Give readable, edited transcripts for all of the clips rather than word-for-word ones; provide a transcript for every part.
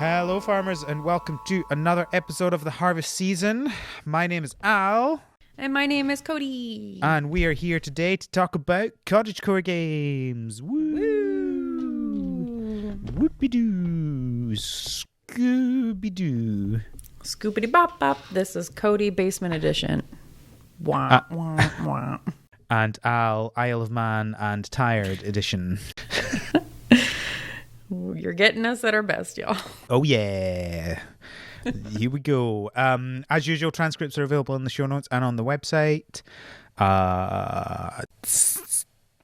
Hello farmers and welcome to another episode of the harvest season. My name is Al. And my name is Codey. And we are here today to talk about cottagecore games. Woo! Whoopie-doo. Scooby-Doo. Scoopity-bop-bop. This is Codey Basement Edition. Wah, wah, wah. And Al, Isle of Man and Tired Edition. You're getting us at our best, y'all. Oh, yeah. Here we go. As usual, transcripts are available in the show notes and on the website.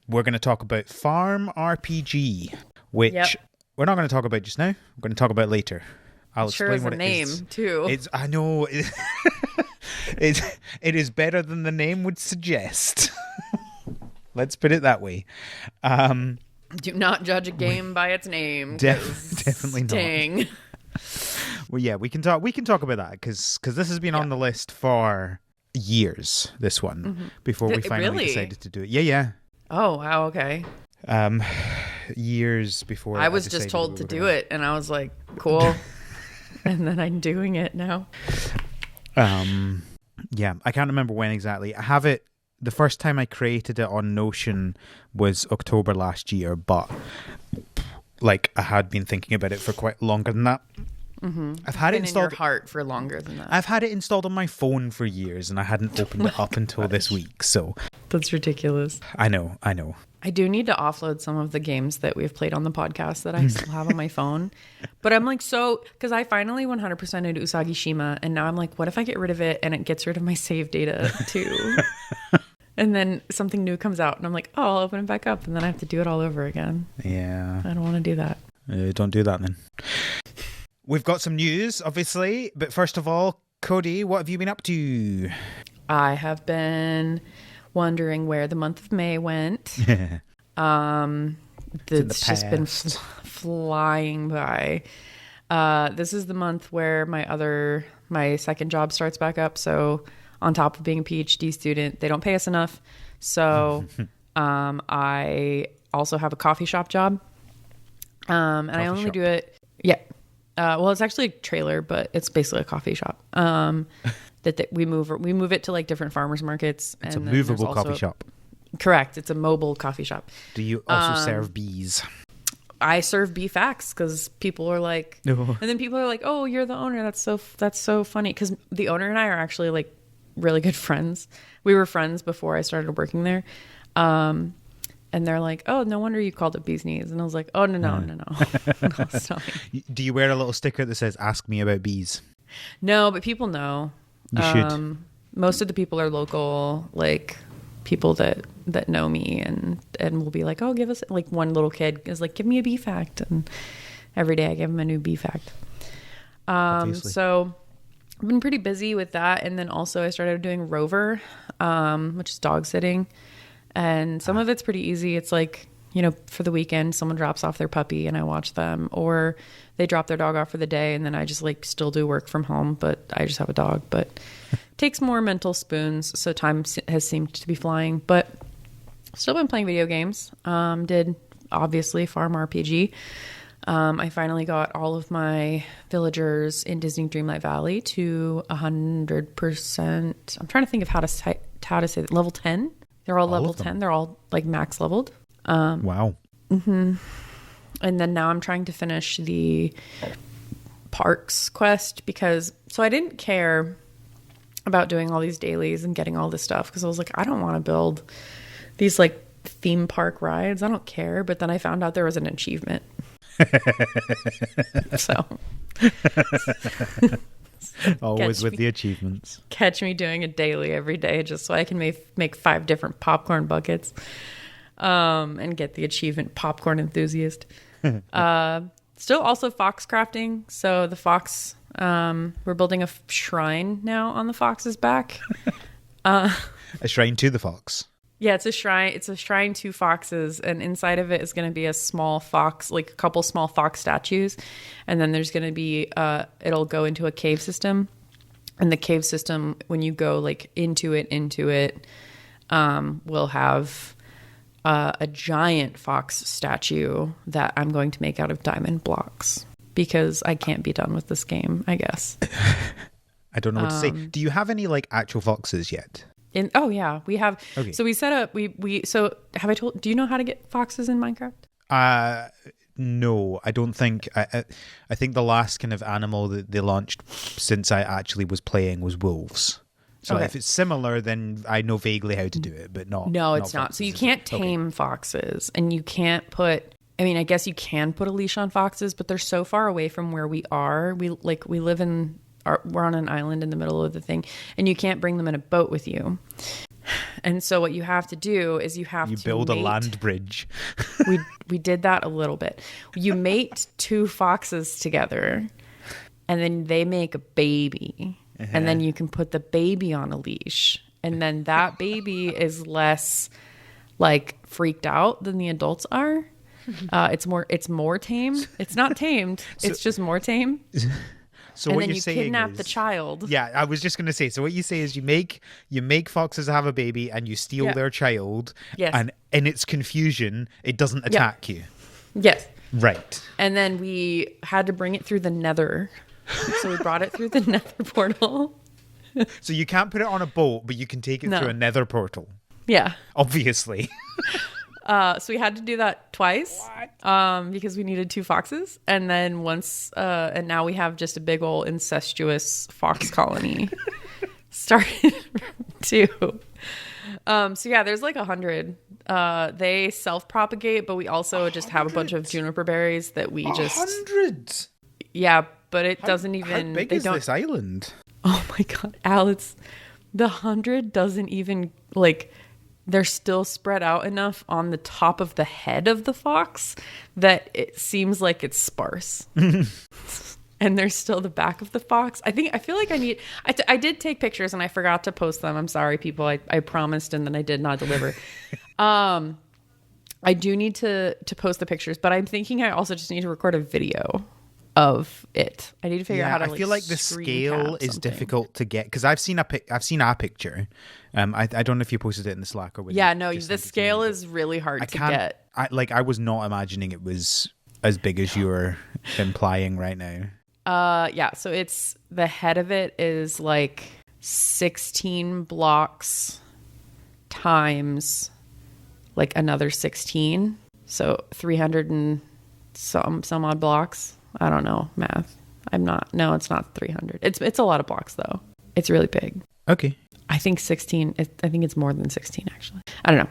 We're going to talk about FarnRPG, which we're not going to talk about just now. We're going to talk about later. I'll explain what it is. Sure is a name, too. I know. It is better than the name would suggest. Let's put it that way. Do not judge a game by its name. Definitely not. Well, yeah, we can talk about that because this has been on the list for years. This one before we finally decided to do it. Yeah. Oh wow, okay. Years before I was just told to do it, and I was like, cool. And then I'm doing it now. Yeah, I can't remember when exactly. I have it. The first time I created it on Notion was October last year, but like I had been thinking about it for quite longer than that. Mm-hmm. I've had it installed in your heart for longer than that. I've had it installed on my phone for years, and I hadn't opened it up until this week. So that's ridiculous. I know. I do need to offload some of the games that we've played on the podcast that I still have on my phone. But I'm like, because I finally 100% into Usagi Shima, and now I'm like, what if I get rid of it and it gets rid of my save data too? And then something new comes out, and I'm like, oh, I'll open it back up, and then I have to do it all over again. Yeah. I don't want to do that. Don't do that then. We've got some news, obviously, but first of all, Codey, what have you been up to? I have been wondering where the month of May went. It's just been flying by. This is the month where my second job starts back up. So on top of being a PhD student, they don't pay us enough. So I also have a coffee shop job. And I only do it. Yeah. Well, it's actually a trailer, but it's basically a coffee shop. That we move it to like different farmers markets. It's a movable coffee shop. Correct. It's a mobile coffee shop. Do you also serve bees? I serve bee facts because people are like, and then people are like, "Oh, you're the owner. That's so funny." Because the owner and I are actually like really good friends. We were friends before I started working there. And they're like, "Oh, no wonder you called it bee's knees." And I was like, "Oh, no. No, stop. Do you wear a little sticker that says "Ask me about bees"? No, but people know. You should. Most of the people are local, like people that know me, and will be like, "Oh, give us," like one little kid is like, "Give me a bee fact," and every day I give him a new bee fact. So I've been pretty busy with that, and then also I started doing Rover, which is dog sitting. And some of it's pretty easy. It's like, for the weekend, someone drops off their puppy and I watch them, or they drop their dog off for the day and then I just like still do work from home, but I just have a dog. But it takes more mental spoons, so time has seemed to be flying. But still been playing video games. Did obviously FarnRPG. I finally got all of my villagers in Disney Dreamlight Valley to 100%. I'm trying to think of how to say that. Level 10. They're all level 10. They're all like max leveled. Wow. Mm-hmm. And then now I'm trying to finish the parks quest so I didn't care about doing all these dailies and getting all this stuff because I was like, I don't want to build these like theme park rides. I don't care. But then I found out there was an achievement. So always with the achievements. Catch me doing a daily every day just so I can make 5 different popcorn buckets and get the achievement popcorn enthusiast. Still also fox crafting. So the fox, we're building a shrine now on the fox's back. A shrine to the fox. Yeah, it's a shrine. It's a shrine to foxes, and inside of it is going to be a small fox, like a couple small fox statues, and then there's going to be it'll go into a cave system, and the cave system, when you go like into it, will have a giant fox statue that I'm going to make out of diamond blocks because I can't be done with this game, I guess. I don't know what to say. Do you have any like actual foxes yet? Oh yeah, we have. Okay. So we set up. So have I told? Do you know how to get foxes in Minecraft? No, I don't think. I think the last kind of animal that they launched since I actually was playing was wolves. So if it's similar, then I know vaguely how to do it, but not. No, it's not. So you can't tame foxes, and you can't put. I mean, I guess you can put a leash on foxes, but they're so far away from where we are. We live in. We're on an island in the middle of the thing, and you can't bring them in a boat with you. And so what you have to do is you build a land bridge. we did that a little bit. You mate 2 foxes together, and then they make a baby, and then you can put the baby on a leash, and then that baby is less like freaked out than the adults are. It's more tame. It's not tamed. It's just more tame. So and what then you're you saying kidnap is, the child. Yeah, I was just going to say. So what you say is you make foxes have a baby and you steal their child. Yes. And in its confusion, it doesn't attack you. Yes. Right. And then we had to bring it through the Nether. So we brought it through the Nether portal. So you can't put it on a boat, but you can take it through a Nether portal. Yeah. Obviously. So we had to do that twice because we needed 2 foxes. And then once, and now we have just a big old incestuous fox colony started too. So yeah, there's like 100. They self-propagate, but we also just have a bunch of juniper berries that we just... 100? Yeah, but it doesn't even... How big is this island? Oh my God, Alex. The 100 doesn't even like... They're still spread out enough on the top of the head of the fox that it seems like it's sparse. And there's still the back of the fox. I feel like I did take pictures and I forgot to post them. I'm sorry, people. I promised and then I did not deliver. I do need to post the pictures, but I'm thinking I also just need to record a video of it. I need to figure out how to. I feel like the scale is difficult to get because I've seen a picture. I don't know if you posted it in the Slack or whether. Yeah, no, the scale is really hard to get. I was not imagining it was as big as you were implying right now. Yeah. So it's the head of it is like 16 blocks times like another 16, so 300 and some odd blocks. I don't know math. No, it's not 300. It's a lot of blocks though. It's really big. Okay. I think 16. I think it's more than 16 actually. I don't know.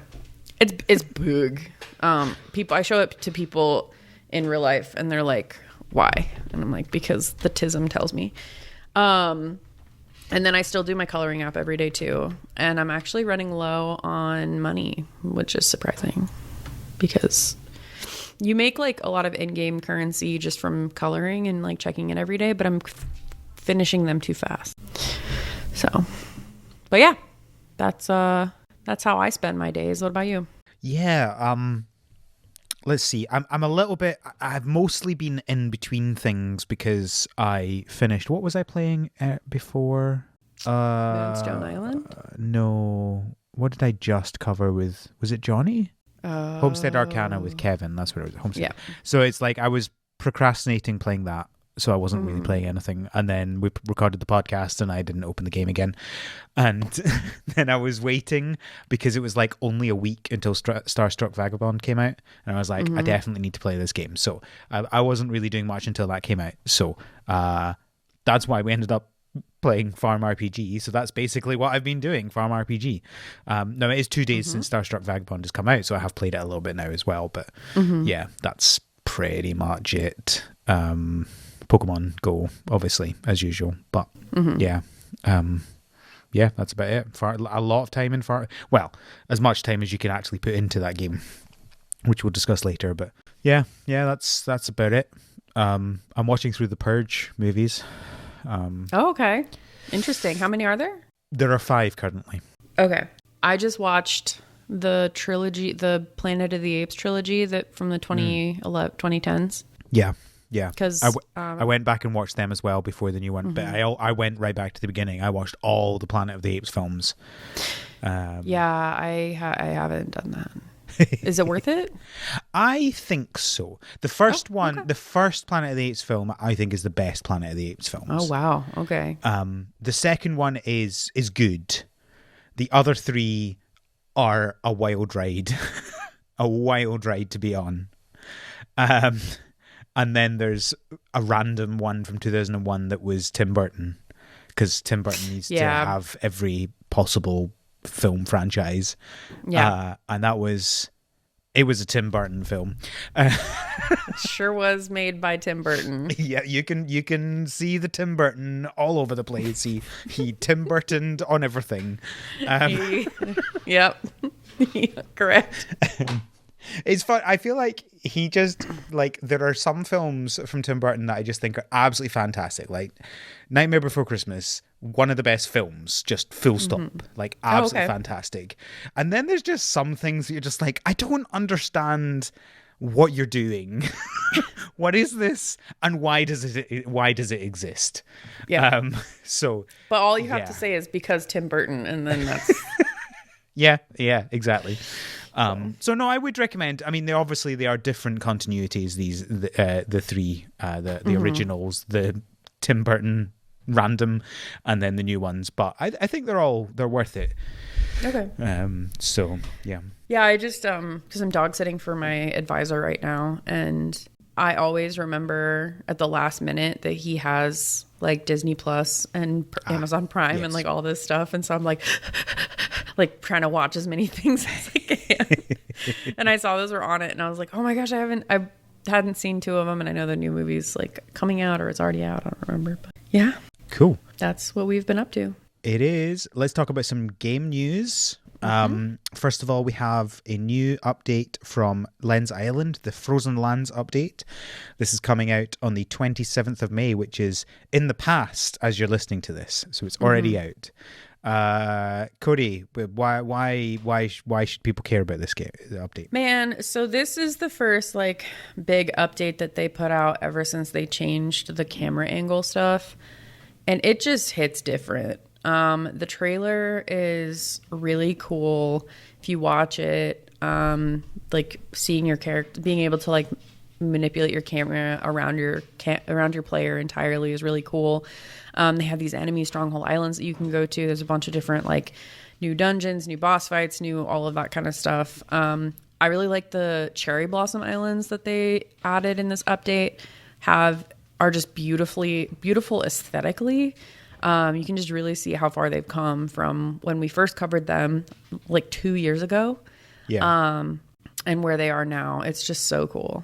It's big. I show it to people in real life and they're like, "Why?" And I'm like, "Because the TISM tells me." And then I still do my coloring app every day too. And I'm actually running low on money, which is surprising because you make like a lot of in-game currency just from coloring and like checking it every day, but I'm finishing them too fast. So, but yeah, that's how I spend my days. What about you? Yeah. Let's see. I'm a little bit. I've mostly been in between things because I finished. What was I playing before? Moonstone Island. No. What did I just cover with? Was it Johnny? Homestead Arcana with Kevin. That's what it was. Homestead. Yeah. So it's like I was procrastinating playing that, so I wasn't really playing anything. And then we recorded the podcast, and I didn't open the game again. And then I was waiting because it was like only a week until Starstruck Vagabond came out, and I was like, I definitely need to play this game. So I wasn't really doing much until that came out. So that's why we ended up playing FarnRPG. So that's basically what I've been doing, FarnRPG. Now it is 2 days since Starstruck Vagabond has come out, so I have played it a little bit now as well. But yeah, that's pretty much it. Pokemon Go, obviously, as usual. But yeah, that's about it. A lot of time in as much time as you can actually put into that game, which we'll discuss later. But yeah, that's about it. I'm watching through the Purge movies. Okay. Interesting. How many are there? There are 5 currently. Okay. I just watched the trilogy, the Planet of the Apes trilogy that from the 2010s. Yeah. Because I went back and watched them as well before the new one, but I went right back to the beginning. I watched all the Planet of the Apes films. Yeah, I haven't done that. Is it worth it? I think so. The first one, okay. the first Planet of the Apes film, I think is the best Planet of the Apes films. Oh, wow. Okay. The second one is good. The other three are a wild ride, a wild ride to be on. And then there's a random one from 2001 that was Tim Burton, because Tim Burton needs to have every possible film franchise. Yeah. And it was a Tim Burton film. Sure was made by Tim Burton. Yeah, you can see the Tim Burton all over the place. He Tim Burtoned on everything. Yep. Correct. It's fun. I feel like he just, like, there are some films from Tim Burton that I just think are absolutely fantastic. Like Nightmare Before Christmas, one of the best films, just full stop. Like, absolutely fantastic. And then there's just some things that you're just like, I don't understand what you're doing. What is this, and why does it exist? Yeah. But all you have to say is because Tim Burton, and then that's yeah, exactly. So no, I would recommend. I mean, they are different continuities. The three, the originals, the Tim Burton random, and then the new ones. But I think they're worth it. okay. So yeah. Yeah, I just because I'm dog sitting for my advisor right now, and I always remember at the last minute that he has like Disney Plus and Amazon Prime and like all this stuff, and so I'm like trying to watch as many things as I can. And I saw those were on it, and I was like, oh my gosh, I hadn't seen two of them, and I know the new movie's like coming out or it's already out. I don't remember, but yeah, cool. That's what we've been up to. It is. Let's talk about some game news. First of all, we have a new update from Lens Island, the Frozen Lands update. This is coming out on the 27th of May, which is in the past as you're listening to this, so it's already out. Codey, why should people care about this game update? Man, so this is the first like big update that they put out ever since they changed the camera angle stuff, and it just hits different. The trailer is really cool. If you watch it, like seeing your character, being able to like manipulate your camera around your player entirely is really cool. They have these enemy stronghold islands that you can go to. There's a bunch of different like new dungeons, new boss fights, new all of that kind of stuff. I really like the cherry blossom islands that they added in this update. Are just beautiful aesthetically. You can just really see how far they've come from when we first covered them like 2 years ago. Yeah. And where they are now. It's just so cool.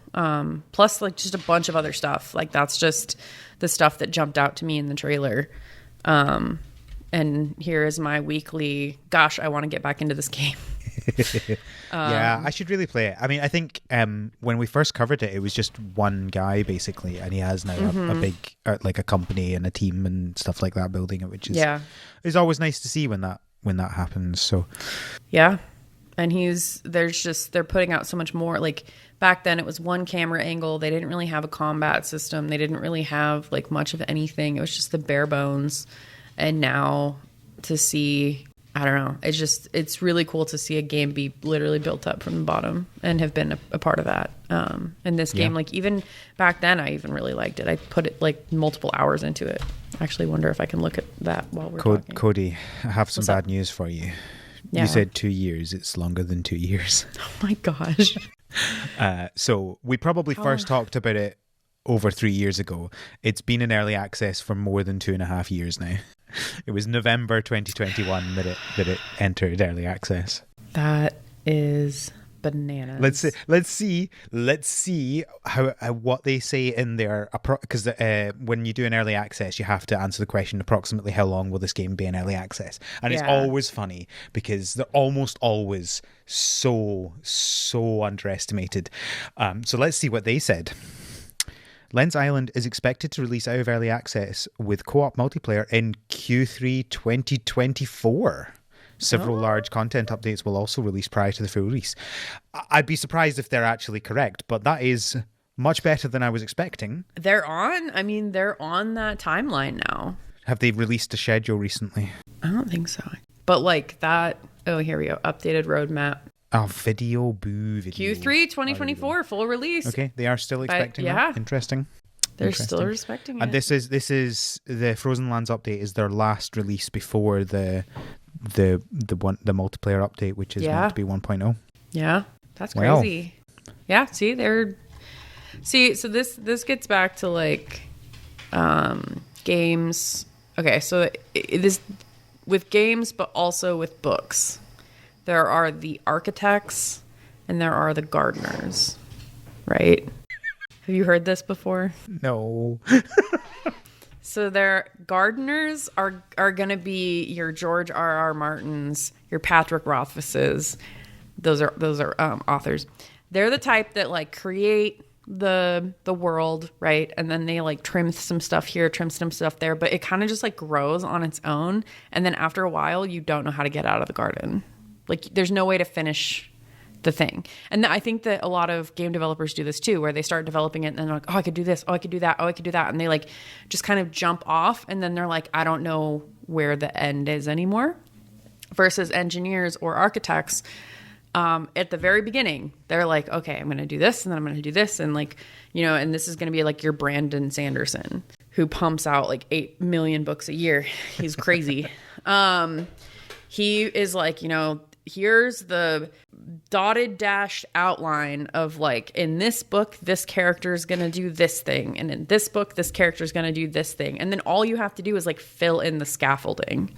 Plus like just a bunch of other stuff. Like that's just the stuff that jumped out to me in the trailer. And here is my weekly, gosh, I want to get back into this game. Yeah, I should really play it. I mean, I think when we first covered it, it was just one guy basically, and he has now a big like a company and a team and stuff like that building it, which is always nice to see when that happens. So yeah, and they're putting out so much more. Like back then, it was one camera angle. They didn't really have a combat system. They didn't really have like much of anything. It was just the bare bones. And now to see, I don't know, it's really cool to see a game be literally built up from the bottom and have been a part of that. And this game, like even back then, I even really liked it. I put it like multiple hours into it. I actually wonder if I can look at that while we're talking. Codey, I have some bad news for you. Yeah. You said 2 years. It's longer than 2 years. Oh my gosh. So we probably first talked about it over 3 years ago. It's been in early access for more than 2.5 years now. It was November 2021 that it entered early access. That is bananas. Let's see how what they say in there, because when you do an early access, you have to answer the question approximately how long will this game be in early access, and it's always funny because they're almost always so underestimated. So let's see what they said. Lens Island is expected to release out of early access with co-op multiplayer in Q3 2024. Several large content updates will also release prior to the full release. I'd be surprised if they're actually correct, but that is much better than I was expecting. They're on that timeline now. Have they released a schedule recently? I don't think so. But like that, oh, here we go. Updated roadmap. Oh, video, boo, video. Q3 2024, full release. Okay, they are still expecting that. Interesting. They're still respecting it. And this is the Frozen Lands update is their last release before the multiplayer update, which is meant to be 1.0. Yeah, that's crazy. Yeah, so this gets back to like games. Okay, so this with games, but also with books. There are the architects and there are the gardeners, right? Have you heard this before? No. So their gardeners are going to be your George R.R. Martins, your Patrick Rothfuses. Those are authors. They're the type that like create the world, right? And then they like trim some stuff here, trim some stuff there, but it kind of just like grows on its own. And then after a while, you don't know how to get out of the garden. Like there's no way to finish the thing. And I think that a lot of game developers do this too, where they start developing it and then they're like, oh, I could do this. Oh, I could do that. Oh, I could do that. And they like just kind of jump off. And then they're like, I don't know where the end is anymore. Versus engineers or architects, at the very beginning, they're like, okay, I'm going to do this and then I'm going to do this. And like, you know, and this is going to be like your Brandon Sanderson who pumps out like 8 million books a year. He's crazy. He is like, you know, here's the dotted dash outline of like, in this book, this character is going to do this thing. And in this book, this character is going to do this thing. And then all you have to do is like fill in the scaffolding.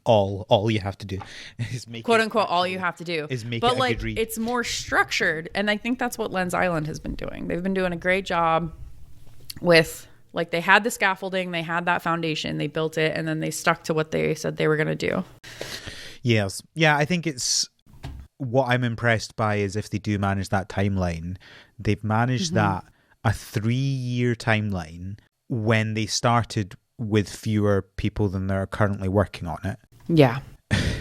All you have to do is make quote unquote all you have to do is make but it a like good read. It's more structured, and I think that's what Lens Island has been doing. They've been doing a great job with like, they had the scaffolding, they had that foundation, they built it, and then they stuck to what they said they were going to do. Yes. Yeah, I think it's what I'm impressed by is if they do manage that timeline, they've managed that a 3-year timeline when they started with fewer people than they're currently working on it. Yeah.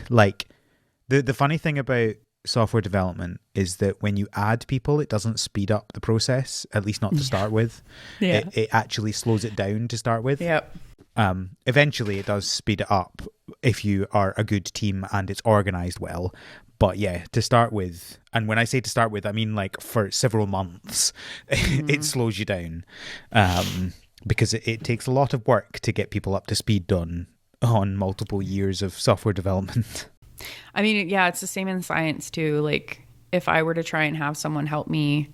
Like the funny thing about software development is that when you add people, it doesn't speed up the process, at least not to start with. Yeah. It actually slows it down to start with. Yep. Eventually it does speed it up if you are a good team and it's organized well. But yeah, to start with, and when I say to start with, I mean like for several months, it slows you down. Because it takes a lot of work to get people up to speed on multiple years of software development. I mean, yeah, it's the same in science too. Like if I were to try and have someone help me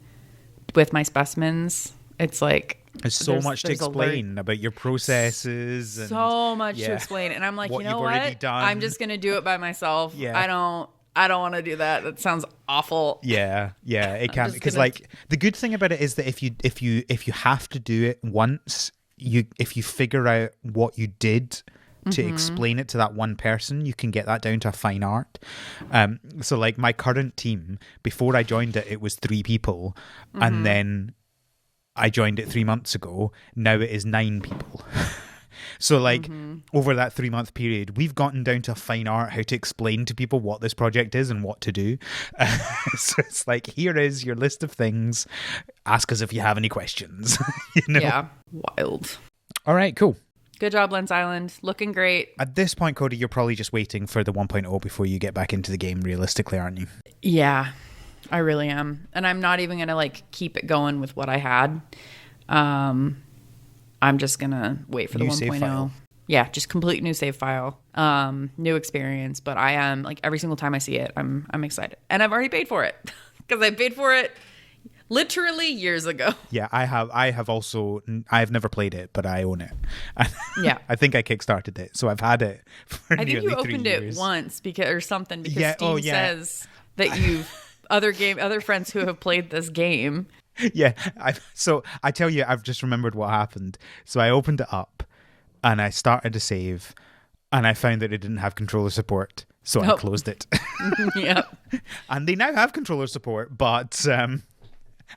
with my specimens, it's like there's so much to explain about your processes. And, so much to explain. And I'm like, you know what? I'm just going to do it by myself. Yeah. I don't want to do that. That sounds awful. Yeah, it can, because like the good thing about it is that if you have to do it once, if you figure out what you did to explain it to that one person, you can get that down to a fine art. So like my current team, before I joined it was 3 people, and then I joined it 3 months ago. Now it is 9 people. So like over that 3-month period, we've gotten down to a fine art how to explain to people what this project is and what to do. So it's like, here is your list of things. Ask us if you have any questions. You know? Yeah. Wild. All right, cool. Good job, Lens Island. Looking great. At this point, Codey, you're probably just waiting for the 1.0 before you get back into the game, realistically, aren't you? Yeah, I really am. And I'm not even going to like keep it going with what I had. I'm just going to wait for the 1.0. Yeah, just complete new save file. New experience. But I am, like, every single time I see it, I'm excited. And I've already paid for it. Because I paid for it literally years ago. Yeah, I have also, I've never played it, but I own it. Yeah. I think I kickstarted it. So I've had it for nearly 3 years. I think you opened it once or something, because Steam says that you've other friends who have played this game. Yeah, so I tell you, I've just remembered what happened. So I opened it up and I started to save and I found that it didn't have controller support. So I closed it. Yeah. And they now have controller support, but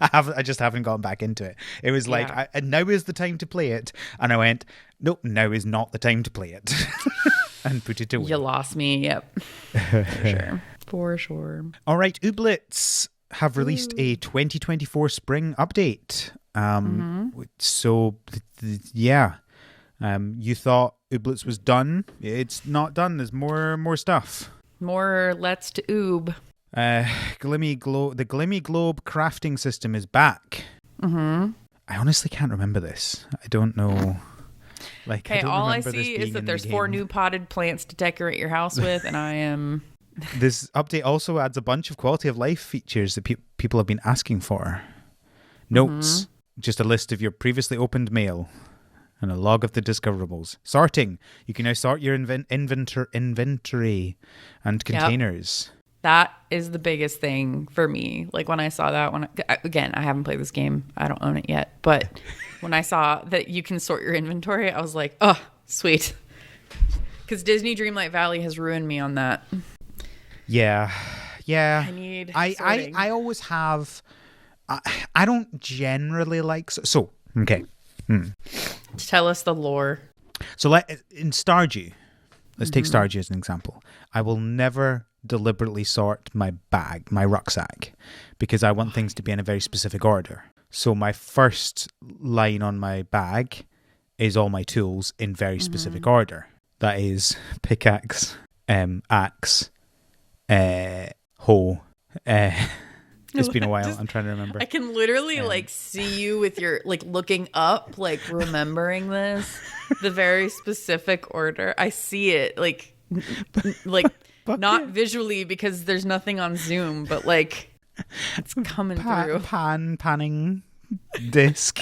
I just haven't gone back into it. It was like, now is the time to play it. And I went, nope, now is not the time to play it. And put it away. You lost me, yep. For sure. All right, Ooblets have released a 2024 spring update. So, yeah. You thought Ooblets was done. It's not done. There's more stuff. More let's to oob. The Glimmy Globe crafting system is back. Mm-hmm. I honestly can't remember this. I don't know. Like, Hey, I don't all I remember this see being is that in there's the 4 game. new potted plants to decorate your house with, and I am... This update also adds a bunch of quality of life features that people have been asking for. Notes, just a list of your previously opened mail, and a log of the discoverables. Sorting, you can now sort your inventory and containers. That is the biggest thing for me. Like when I saw that, again, I haven't played this game. I don't own it yet. But when I saw that you can sort your inventory, I was like, oh, sweet. Because Disney Dreamlight Valley has ruined me on that. Yeah. I need sorting. I always have... I don't generally like... So okay. Tell us the lore. So in Stardew, let's take Stardew as an example. I will never deliberately sort my rucksack, because I want things to be in a very specific order. So my first line on my bag is all my tools in very specific order. That is pickaxe, axe, hoe. It's been a while. I'm trying to remember. I can literally see you with your looking up, remembering this, the very specific order. I see it not visually because there's nothing on Zoom, but it's coming through. Panning disc.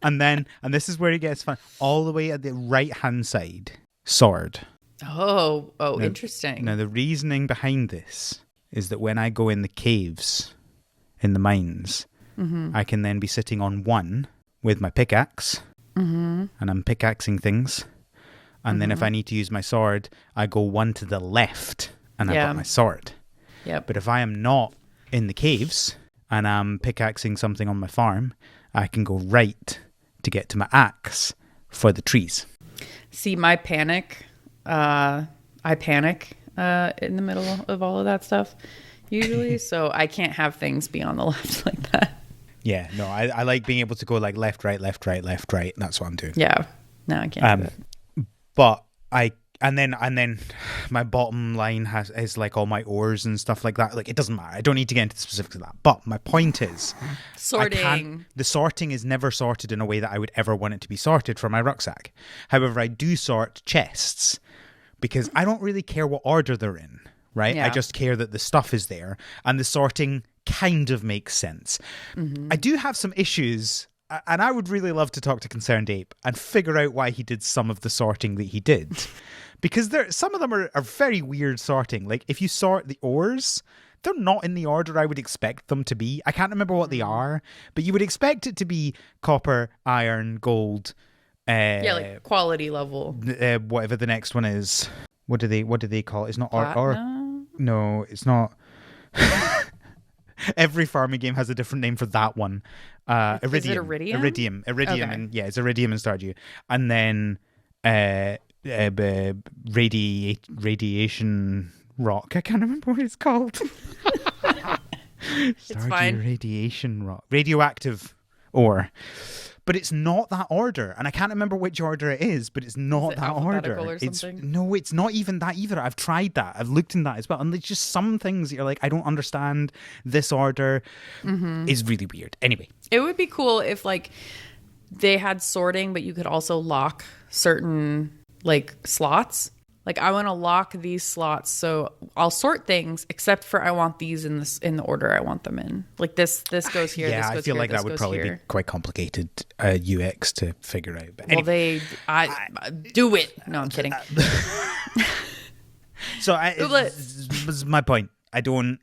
and this is where it gets fun. All the way at the right hand side, sword. Oh, now, interesting. Now the reasoning behind this is that when I go in the caves, in the mines, I can then be sitting on one with my pickaxe, and I'm pickaxing things. And then if I need to use my sword, I go one to the left, and I've got my sword. Yep. But if I am not in the caves, and I'm pickaxing something on my farm, I can go right to get to my axe for the trees. See, I panic in the middle of all of that stuff, usually, so I can't have things be on the left like that. Yeah, no, I like being able to go left, right, left, right, left, right. That's what I'm doing. Yeah, no, I can't do it. But and then my bottom line is all my ores and stuff like that. It doesn't matter. I don't need to get into the specifics of that. But my point is, sorting. The sorting is never sorted in a way that I would ever want it to be sorted for my rucksack. However, I do sort chests because I don't really care what order they're in, right? Yeah. I just care that the stuff is there, and the sorting kind of makes sense. I do have some issues. And I would really love to talk to Concerned Ape and figure out why he did some of the sorting that he did. Because some of them are very weird sorting. If you sort the ores, they're not in the order I would expect them to be. I can't remember what they are, but you would expect it to be copper, iron, gold. Quality level. Whatever the next one is. What do they call it? It's not Platinum? No, it's not. Every farming game has a different name for that one. Iridium. Is it Iridium? Iridium, okay. and it's Iridium in Stardew. And then radiation rock. I can't remember what it's called. It's fine. Radiation rock. Radioactive ore. But it's not that order, and I can't remember which order it is, but it's not that order. Or something? It's not even that either. I've tried that. I've looked in that as well, and there's just some things that you're I don't understand. This order is really weird. Anyway. It would be cool if they had sorting, but you could also lock certain slots. I want to lock these slots, so I'll sort things, except for I want these in the order I want them in. This goes here. Yeah, this goes I feel here, like that would probably be quite complicated UX to figure out. But anyway. I do it. No, I'm kidding. So this is my point. I don't.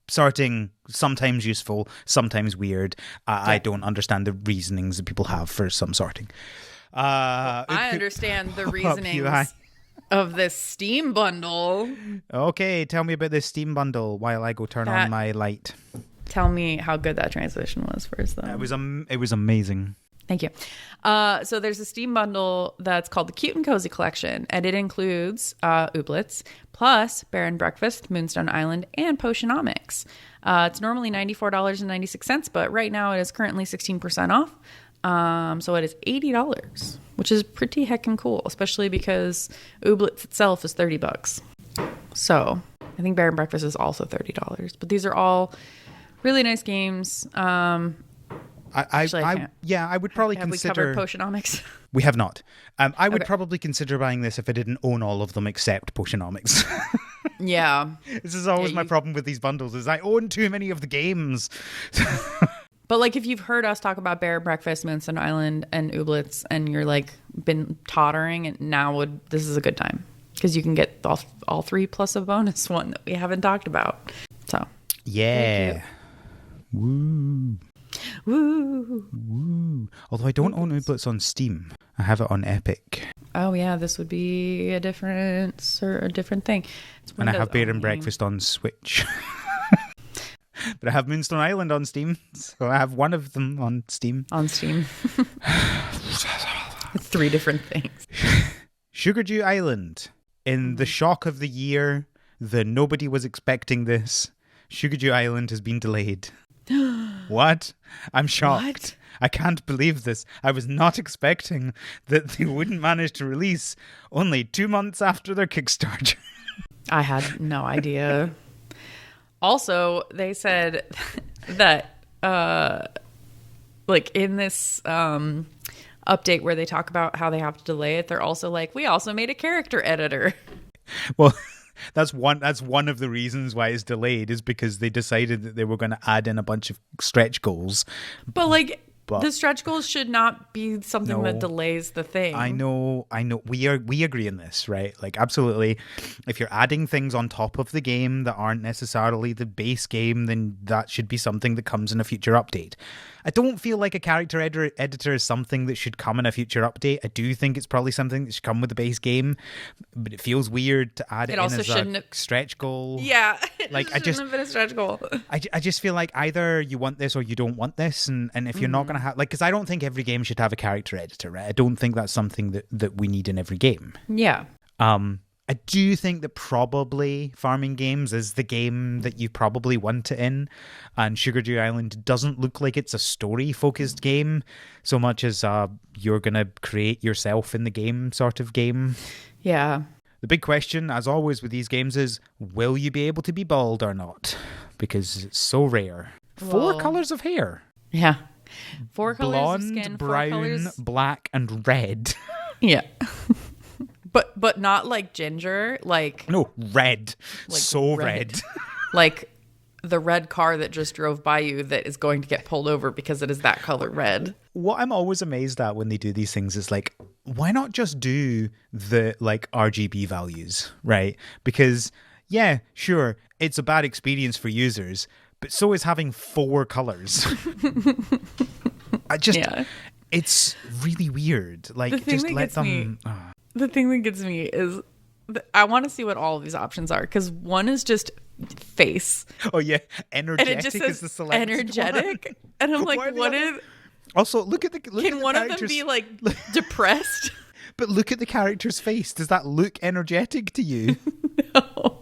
Sorting, sometimes useful, sometimes weird. I don't understand the reasonings that people have for some sorting. I understand the reasonings of this Steam bundle. Okay, tell me about this Steam bundle while I go turn on my light. Tell me how good that translation was first, though. It was amazing. Thank you. So there's a Steam bundle that's called the Cute and Cozy Collection, and it includes Ooblets, plus Bear and Breakfast, Moonstone Island, and Potionomics. It's normally $94.96, but right now it is currently 16% off. So it is $80, which is pretty heckin' cool, especially because Ooblets itself is $30. So I think Bear and Breakfast is also $30. But these are all really nice games. Actually, I can't. I would probably Have consider. we covered Potionomics? We have not. I would Okay. probably consider buying this if I didn't own all of them except Potionomics. Yeah. This is always my problem with these bundles: is I own too many of the games. But like, if you've heard us talk about Bear and Breakfast, Moonstone Island, and Ooblets, and you're like been tottering, and this is a good time because you can get all three plus a bonus one that we haven't talked about. So Yeah. Woo. woo. Woo. Although I don't own Ooblets on Steam. I have it on Epic. Oh yeah, this would be a different thing. It's And I Windows have Bear and only. Breakfast on Switch. But I have Moonstone Island on Steam, so I have one of them on Steam. On Steam. Three different things. Sugardew Island. In the shock of the year, nobody was expecting this. Sugardew Island has been delayed. What? I'm shocked. What? I can't believe this. I was not expecting that they wouldn't manage to release only 2 months after their Kickstarter. I had no idea. Also, they said that like in this update where they talk about how they have to delay it, they're also like, we also made a character editor. Well, that's one of the reasons why it's delayed, is because they decided that they were going to add in a bunch of stretch goals. But like, the stretch goals should not be something that No. delays the thing. I know. We agree on this, right? Like, absolutely. If you're adding things on top of the game that aren't necessarily the base game, then that should be something that comes in a future update. I don't feel like a character editor is something that should come in a future update. I do think it's probably something that should come with the base game, but it feels weird to add it in also as shouldn't a have- stretch goal. Yeah. Like, I just have been a stretch goal. I just feel like either you want this or you don't want this, and if you're not going to have, like, because I don't think every game should have a character editor, right? I don't think that's something that we need in every game. Yeah. I do think that probably Farming Games is the game that you probably want it in, and Sugardew Island doesn't look like it's a story-focused game so much as you're going to create yourself in the game sort of game. Yeah. The big question, as always with these games, is will you be able to be bald or not? Because it's so rare. 4 colors of hair. Yeah. 4 colors Blonde, of skin, 4 brown, colors. black, and red. Yeah. But not like ginger, like No, red. Like so red. red. like the red car that just drove by you that is going to get pulled over because it is that color red. What I'm always amazed at when they do these things is like, why not just do the like RGB values, right? Because yeah, sure, it's a bad experience for users, but so is having 4 colors. It's really weird. Like, The thing just that let gets them. me- The thing that gets me is I want to see what all of these options are, because one is just face, Oh yeah, and energetic it just is says the selected energetic, one. and I'm Why like, are the what other- if Also, look at the can one of them characters- be like depressed? But look at the character's face. Does that look energetic to you? No.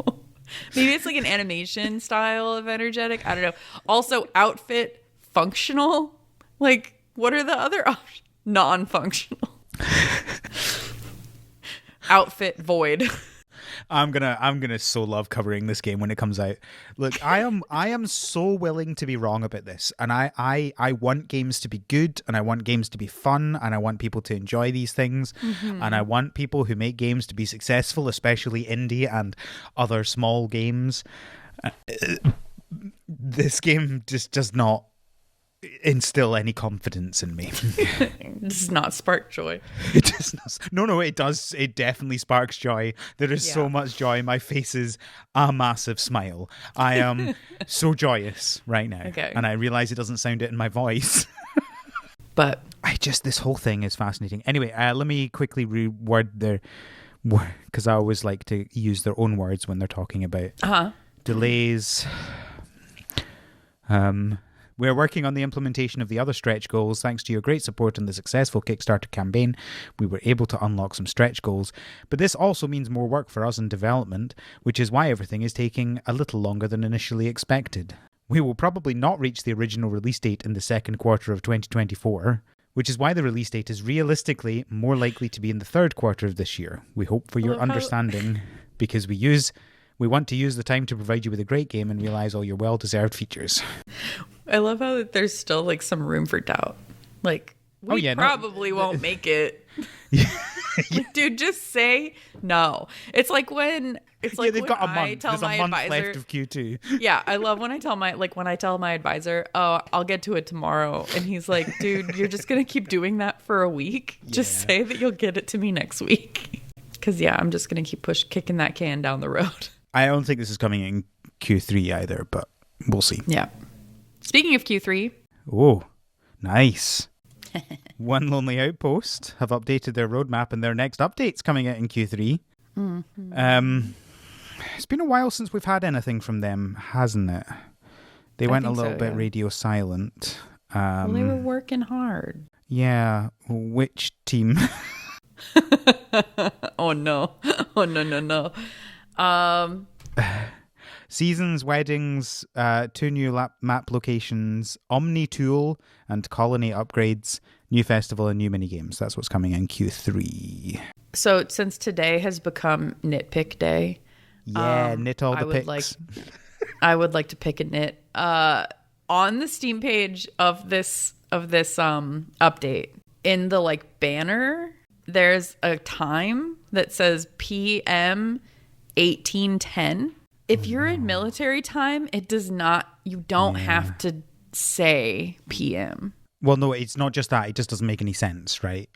Maybe it's like an animation style of energetic. I don't know. Also, outfit functional. Like, what are the other options? Non-functional. Outfit void. I'm gonna so love covering this game when it comes out. Look, I am so willing to be wrong about this, and I want games to be good, and I want games to be fun, and I want people to enjoy these things, and I want people who make games to be successful, especially indie and other small games. This game just does not instill any confidence in me. Does not spark joy. It does not. No, it does. It definitely sparks joy. There is so much joy. My face is a massive smile. I am so joyous right now. Okay. And I realize it doesn't sound it in my voice. But This whole thing is fascinating. Anyway, let me quickly reword their, because I always like to use their own words when they're talking about delays. We're working on the implementation of the other stretch goals. Thanks to your great support in the successful Kickstarter campaign, we were able to unlock some stretch goals. But this also means more work for us in development, which is why everything is taking a little longer than initially expected. We will probably not reach the original release date in the second quarter of 2024, which is why the release date is realistically more likely to be in the third quarter of this year. We hope for your understanding, because we use We want to use the time to provide you with a great game and realize all your well-deserved features. I love how there's still like some room for doubt. Like, we probably won't make it. Like, dude, just say no. It's like when they've got a month. I tell There's my a month advisor left of Q2. Yeah, I love when I tell my advisor, "Oh, I'll get to it tomorrow," and he's like, "Dude, you're just gonna keep doing that for a week. Just say that you'll get it to me next week." Because I'm just gonna keep kicking that can down the road. I don't think this is coming in Q3 either, but we'll see. Yeah. Speaking of Q3. Oh, nice. One Lonely Outpost have updated their roadmap, and their next update's coming out in Q3. Mm-hmm. It's been a while since we've had anything from them, hasn't it? They went a little bit radio silent. Well, they were working hard. Yeah. Which team? Oh, no. Oh, no. Seasons, weddings, 2 new map locations, Omni Tool and Colony upgrades, new festival and new minigames. That's what's coming in Q3. So since today has become nitpick day, knit all the picks. I would like to pick a knit. On the Steam page of this update, in the like banner, there's a time that says PM 1810. If you're in military time, it does not. You don't have to say PM. Well, no, it's not just that. It just doesn't make any sense, right?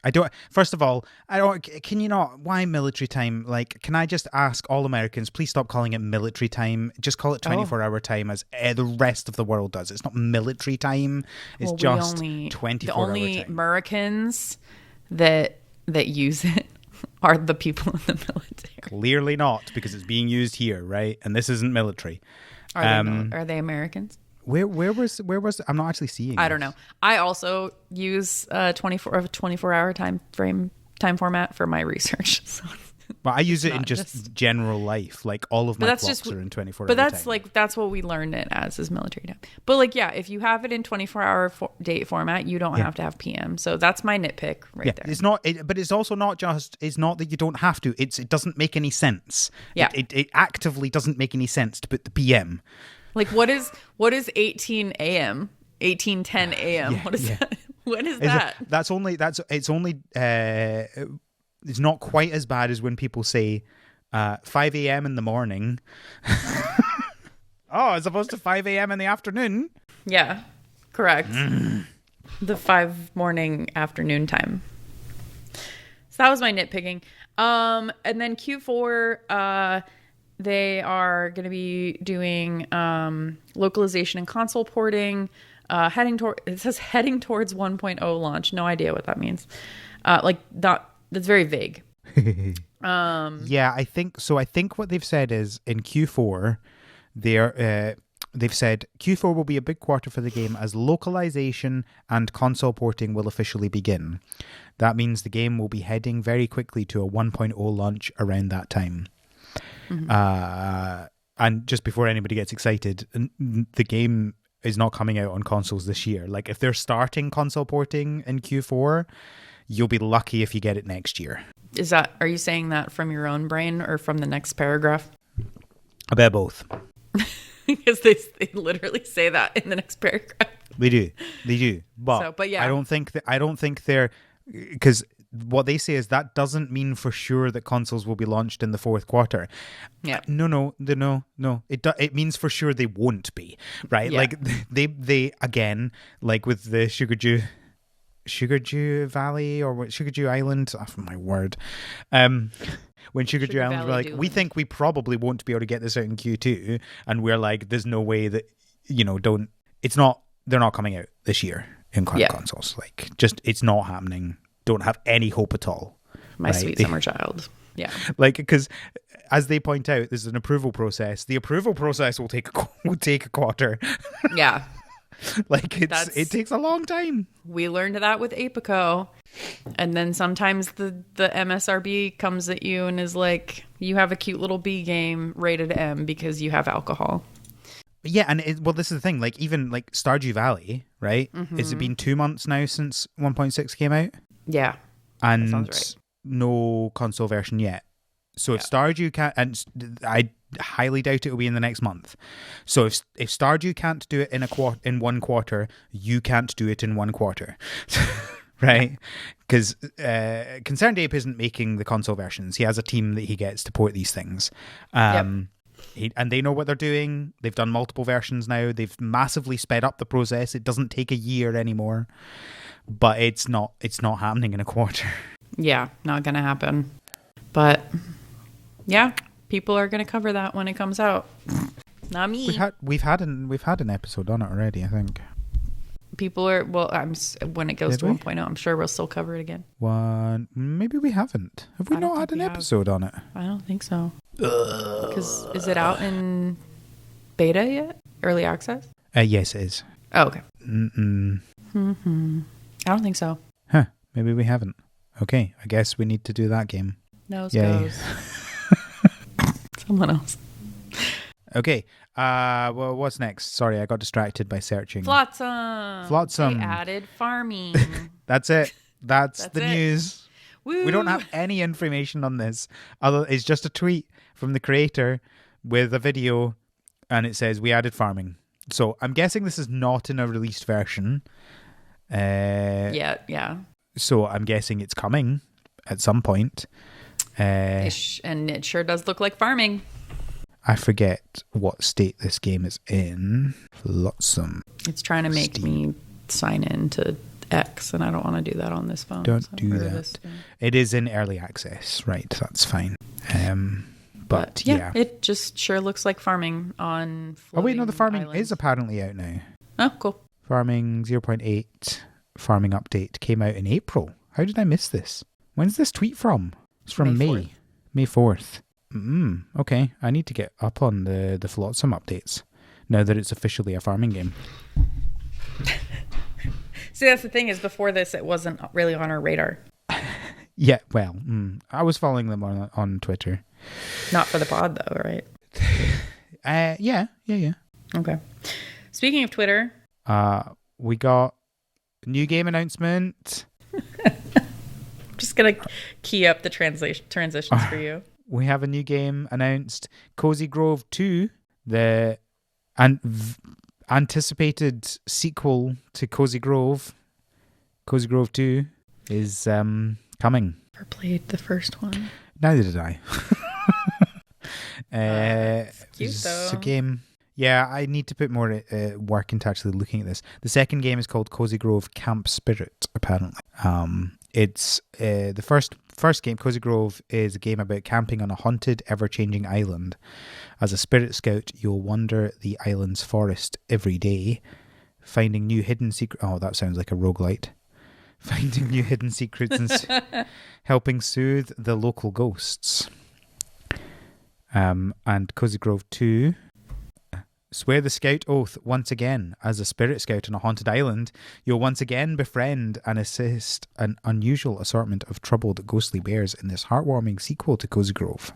First of all, can you not? Why military time? Like, can I just ask all Americans, please stop calling it military time. Just call it 24-hour time as the rest of the world does. It's not military time. It's just 24-hour time. The only Americans that use it are the people in the military. Clearly not, because it's being used here, right? And this isn't military. Are they Americans? Where was I'm not actually seeing. I don't know. I also use 24-hour time format for my research. So well, I use it in just general life. Like all of my plots are in 24-hour time. But that's what we learned it as is military time. But like, yeah, if you have it in 24-hour date format, you don't have to have PM. So that's my nitpick right there. It's not, but it's also not just. It's not that you don't have to. It doesn't make any sense. Yeah, it actively doesn't make any sense to put the PM. Like what is 18 a.m. 18:10 a.m. What is that? What is that? It's not quite as bad as when people say 5 a.m. in the morning. Oh, as opposed to 5 a.m. in the afternoon. Yeah, correct. The 5 morning afternoon time. So that was my nitpicking. And then Q4, they are going to be doing localization and console porting. It says heading towards 1.0 launch. No idea what that means. That's very vague. Yeah, I think so. I think what they've said is in Q4, they've said Q4 will be a big quarter for the game as localization and console porting will officially begin. That means the game will be heading very quickly to a 1.0 launch around that time. Mm-hmm. And just before anybody gets excited, the game is not coming out on consoles this year. Like if they're starting console porting in Q4, you'll be lucky if you get it next year. Are you saying that from your own brain or from the next paragraph? A bit of both. Because they literally say that in the next paragraph. They do. But yeah, I don't think they're, because what they say is that doesn't mean for sure that consoles will be launched in the fourth quarter. Yeah. No. It means for sure they won't be, right? Yeah. Like they again, like with the Sugardew Valley or Sugardew Island. Oh, my word. When Sugardew Island were like, we think we probably won't be able to get this out in Q2, and we're like, there's no way that they're not coming out this year in consoles. Like, just it's not happening. Don't have any hope at all. My sweet summer child. Yeah. Like, because as they point out, this is an approval process. The approval process will take a quarter. Yeah. Like it takes a long time. We learned that with Apico. And then sometimes the MSRB comes at you and is like, you have a cute little B game rated M because you have alcohol. Yeah, and this is the thing. Like even like Stardew Valley, right? Mm-hmm. Has it been 2 months now since 1.6 came out? Yeah, and right. No console version yet. So if Stardew can, and highly doubt it will be in the next month. So if Stardew can't do it in 1 quarter, you can't do it in 1 quarter. Right? Because Concerned Ape isn't making the console versions. He has a team that he gets to port these things. And they know what they're doing. They've done multiple versions now. They've massively sped up the process. It doesn't take a year anymore. But it's not happening in a quarter. Yeah, not gonna happen. But yeah, people are gonna cover that when it comes out. Not me. We've had an episode on it already, I think. People are when it goes to 1.0, I'm sure we'll still cover it again. Maybe we haven't. Have we not had an episode on it? I don't think so. Because is it out in beta yet? Early access? Yes, it is. Oh, okay. Mm-mm. I don't think so. Huh? Maybe we haven't. Okay, I guess we need to do that game. Nose goes. Someone else. Okay. Well, what's next? Sorry, I got distracted by searching. Flotsam. They added farming. That's it. That's the it. News. Woo. We don't have any information on this. It's just a tweet from the creator with a video, and it says we added farming. So I'm guessing this is not in a released version. Yeah. So I'm guessing it's coming at some point. And it sure does look like farming. I forget what state this game is in. Flotsam. It's trying to make me sign in to X, and I don't want to do that on this phone. Don't do that. It is in early access, right? That's fine. But yeah, it just sure looks like farming on. Oh wait, no, the farming islands. is apparently out now. Oh, cool. Farming 0.8 farming update came out in April. How did I miss this? When's this tweet from? It's from May 4th. Okay, I need to get up on the Flotsam updates now that it's officially a farming game. See, that's the thing is before this, it wasn't really on our radar. Yeah, well, I was following them on Twitter. Not for the pod, though, right? Yeah. Okay. Speaking of Twitter, we got a new game announcement. I'm just gonna key up the transitions for you. We have a new game announced, Cozy Grove 2, the anticipated sequel to Cozy Grove. Cozy Grove 2 is coming. Never played the first one. Neither did I. It's cute, though. It's a game. Yeah, I need to put more work into actually looking at this. The second game is called Cozy Grove Camp Spirit, apparently. It's the first game, Cozy Grove, is a game about camping on a haunted, ever-changing island. As a spirit scout, you'll wander the island's forest every day, finding new hidden secrets. Oh, that sounds like a roguelite. Finding new hidden secrets and helping soothe the local ghosts. And Cozy Grove 2... Swear the scout oath once again. As a spirit scout on a haunted island, you'll once again befriend and assist an unusual assortment of troubled ghostly bears in this heartwarming sequel to Cozy Grove.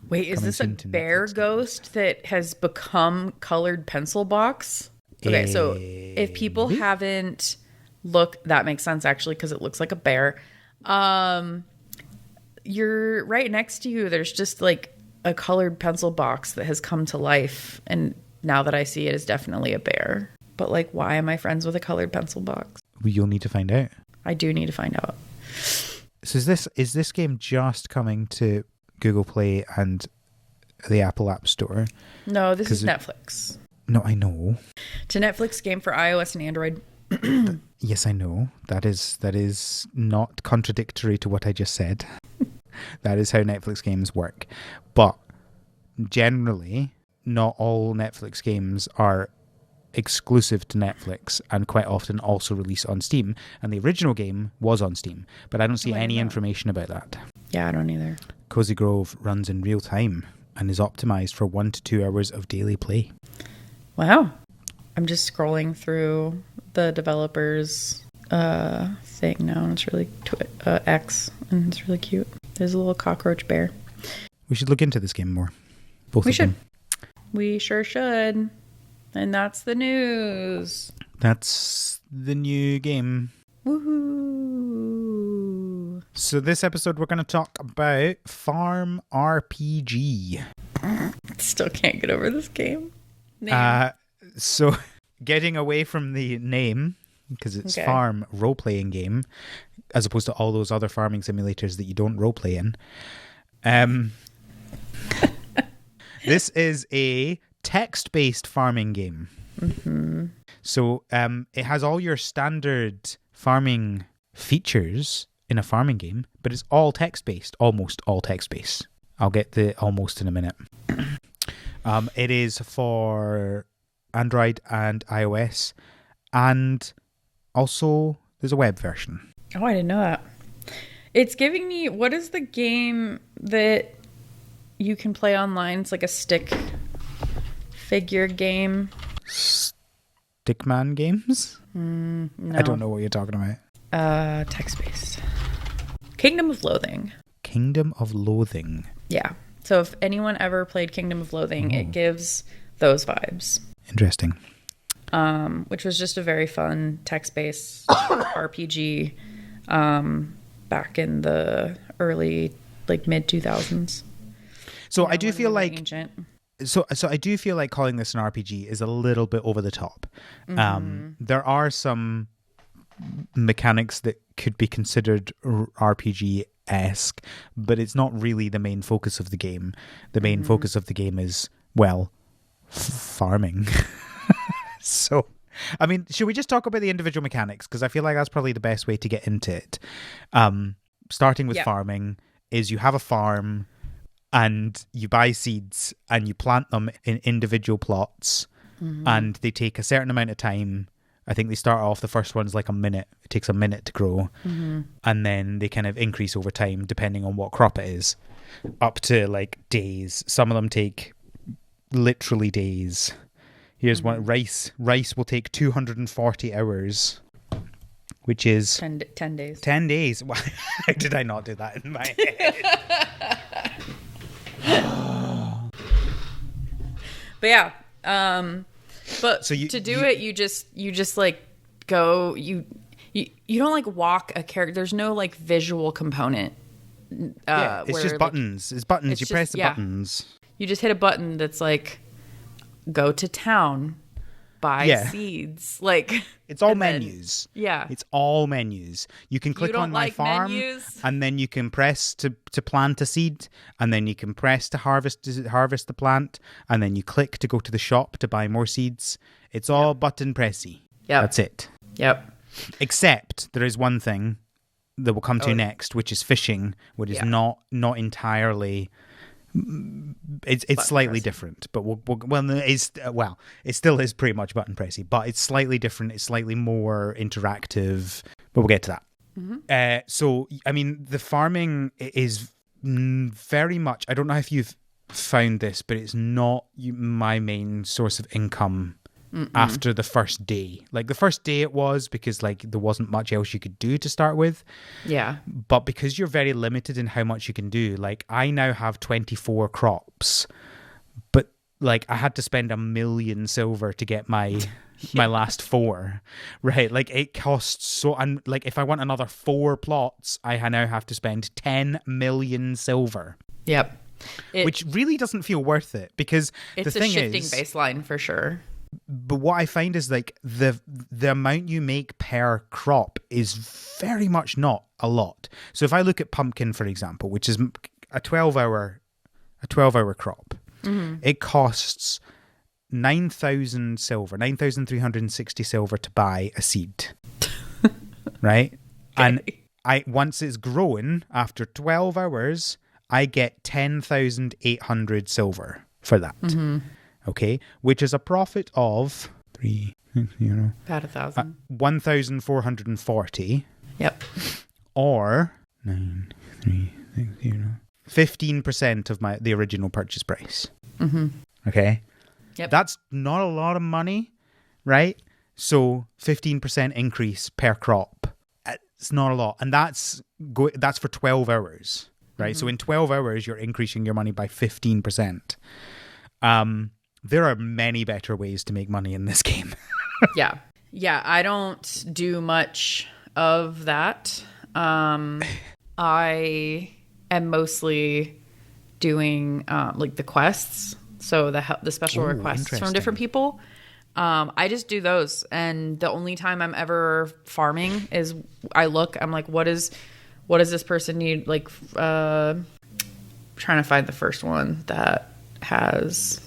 Wait, is this a bear ghost that has become colored pencil box? Okay, so if people haven't looked, that makes sense actually because it looks like a bear. You're right next to you. There's just like a colored pencil box that has come to life, and now that I see it, is definitely a bear. But like, why am I friends with a colored pencil box? You'll need to find out. I do need to find out. So is this game just coming to Google Play and the Apple App Store? No, this is Netflix. No, I know. It's a Netflix game for iOS and Android. Yes, I know. That is not contradictory to what I just said. That is how Netflix games work. But generally, not all Netflix games are exclusive to Netflix and quite often also release on Steam. And the original game was on Steam, but I don't see any information about that. Yeah, I don't either. Cozy Grove runs in real time and is optimized for 1 to 2 hours of daily play. Wow. I'm just scrolling through the developers thing now, and it's really X, and it's really cute. There's a little cockroach bear. We should look into this game more. Both we of should. them. We sure should. And that's the news. That's the new game. Woohoo! So this episode we're going to talk about FarnRPG. Still can't get over this game. So getting away from the name, because it's farm role-playing game, as opposed to all those other farming simulators that you don't role-play in. This is a text-based farming game. Mm-hmm. So it has all your standard farming features in a farming game, but it's all text-based, almost all text-based. I'll get the almost in a minute. It is for Android and iOS, and also there's a web version. Oh, I didn't know that. It's giving me, what is the game that you can play online? It's like a stick figure game. Stickman games? No. I don't know what you're talking about. Text-based. Kingdom of Loathing. Kingdom of Loathing. Yeah. So if anyone ever played Kingdom of Loathing, it gives those vibes. Interesting. Which was just a very fun text-based RPG back in the early, like mid 2000s. So I do feel like ancient. So I do feel like calling this an RPG is a little bit over the top. There are some mechanics that could be considered RPG-esque, but it's not really the main focus of the game. The main focus of the game is, well, farming. So, I mean, should we just talk about the individual mechanics? Because I feel like that's probably the best way to get into it. Starting with farming is you have a farm and you buy seeds and you plant them in individual plots, and they take a certain amount of time. I think they start off, the first one's like a minute. It takes a minute to grow. And then they kind of increase over time depending on what crop it is, up to like days. Some of them take literally days. Here's one. Rice will take 240 hours, which is 10 days. 10 days. Why did I not do that in my head? But yeah, but so to do it, you just like go, you don't like walk a character. There's no like visual component. It's just buttons. It's buttons. You press the buttons. You just hit a button that's like, go to town, buy seeds. Like it's all menus. It's all menus. You can click on my farm, and then you can press to plant a seed, and then you can press to harvest the plant, and then you click to go to the shop to buy more seeds. It's all button pressy. That's it. Except there is one thing that we'll come to next, which is fishing, which is not entirely. It's slightly different, but it still is pretty much button pressy, but it's slightly different. It's slightly more interactive, but we'll get to that. So, I mean, the farming is very much, I don't know if you've found this, but it's not my main source of income after the first day. Like the first day it was, because like there wasn't much else you could do to start with. But because you're very limited in how much you can do, like I now have 24 crops, but like I had to spend 1 million silver to get my last 4, right? Like it costs so, and like if I want another 4 plots, I now have to spend 10 million silver. Which really doesn't feel worth it, because it's the thing a shifting baseline for sure. But what I find is like the amount you make per crop is very much not a lot. So if I look at pumpkin, for example, which is a 12-hour crop, it costs 9,000 silver, 9,360 silver to buy a seed, right? And once it's grown, after 12 hours, I get 10,800 silver for that. Okay, which is a profit of about 1,000. 1,440. Or 15% of the original purchase price. Okay. That's not a lot of money, right? So 15% increase per crop. It's not a lot, and that's for 12 hours, right? So in 12 hours, you're increasing your money by 15%. There are many better ways to make money in this game. Yeah, I don't do much of that. I am mostly doing like the quests, so the special requests from different people. I just do those, and the only time I'm ever farming is I'm like, what does this person need? Like, trying to find the first one that has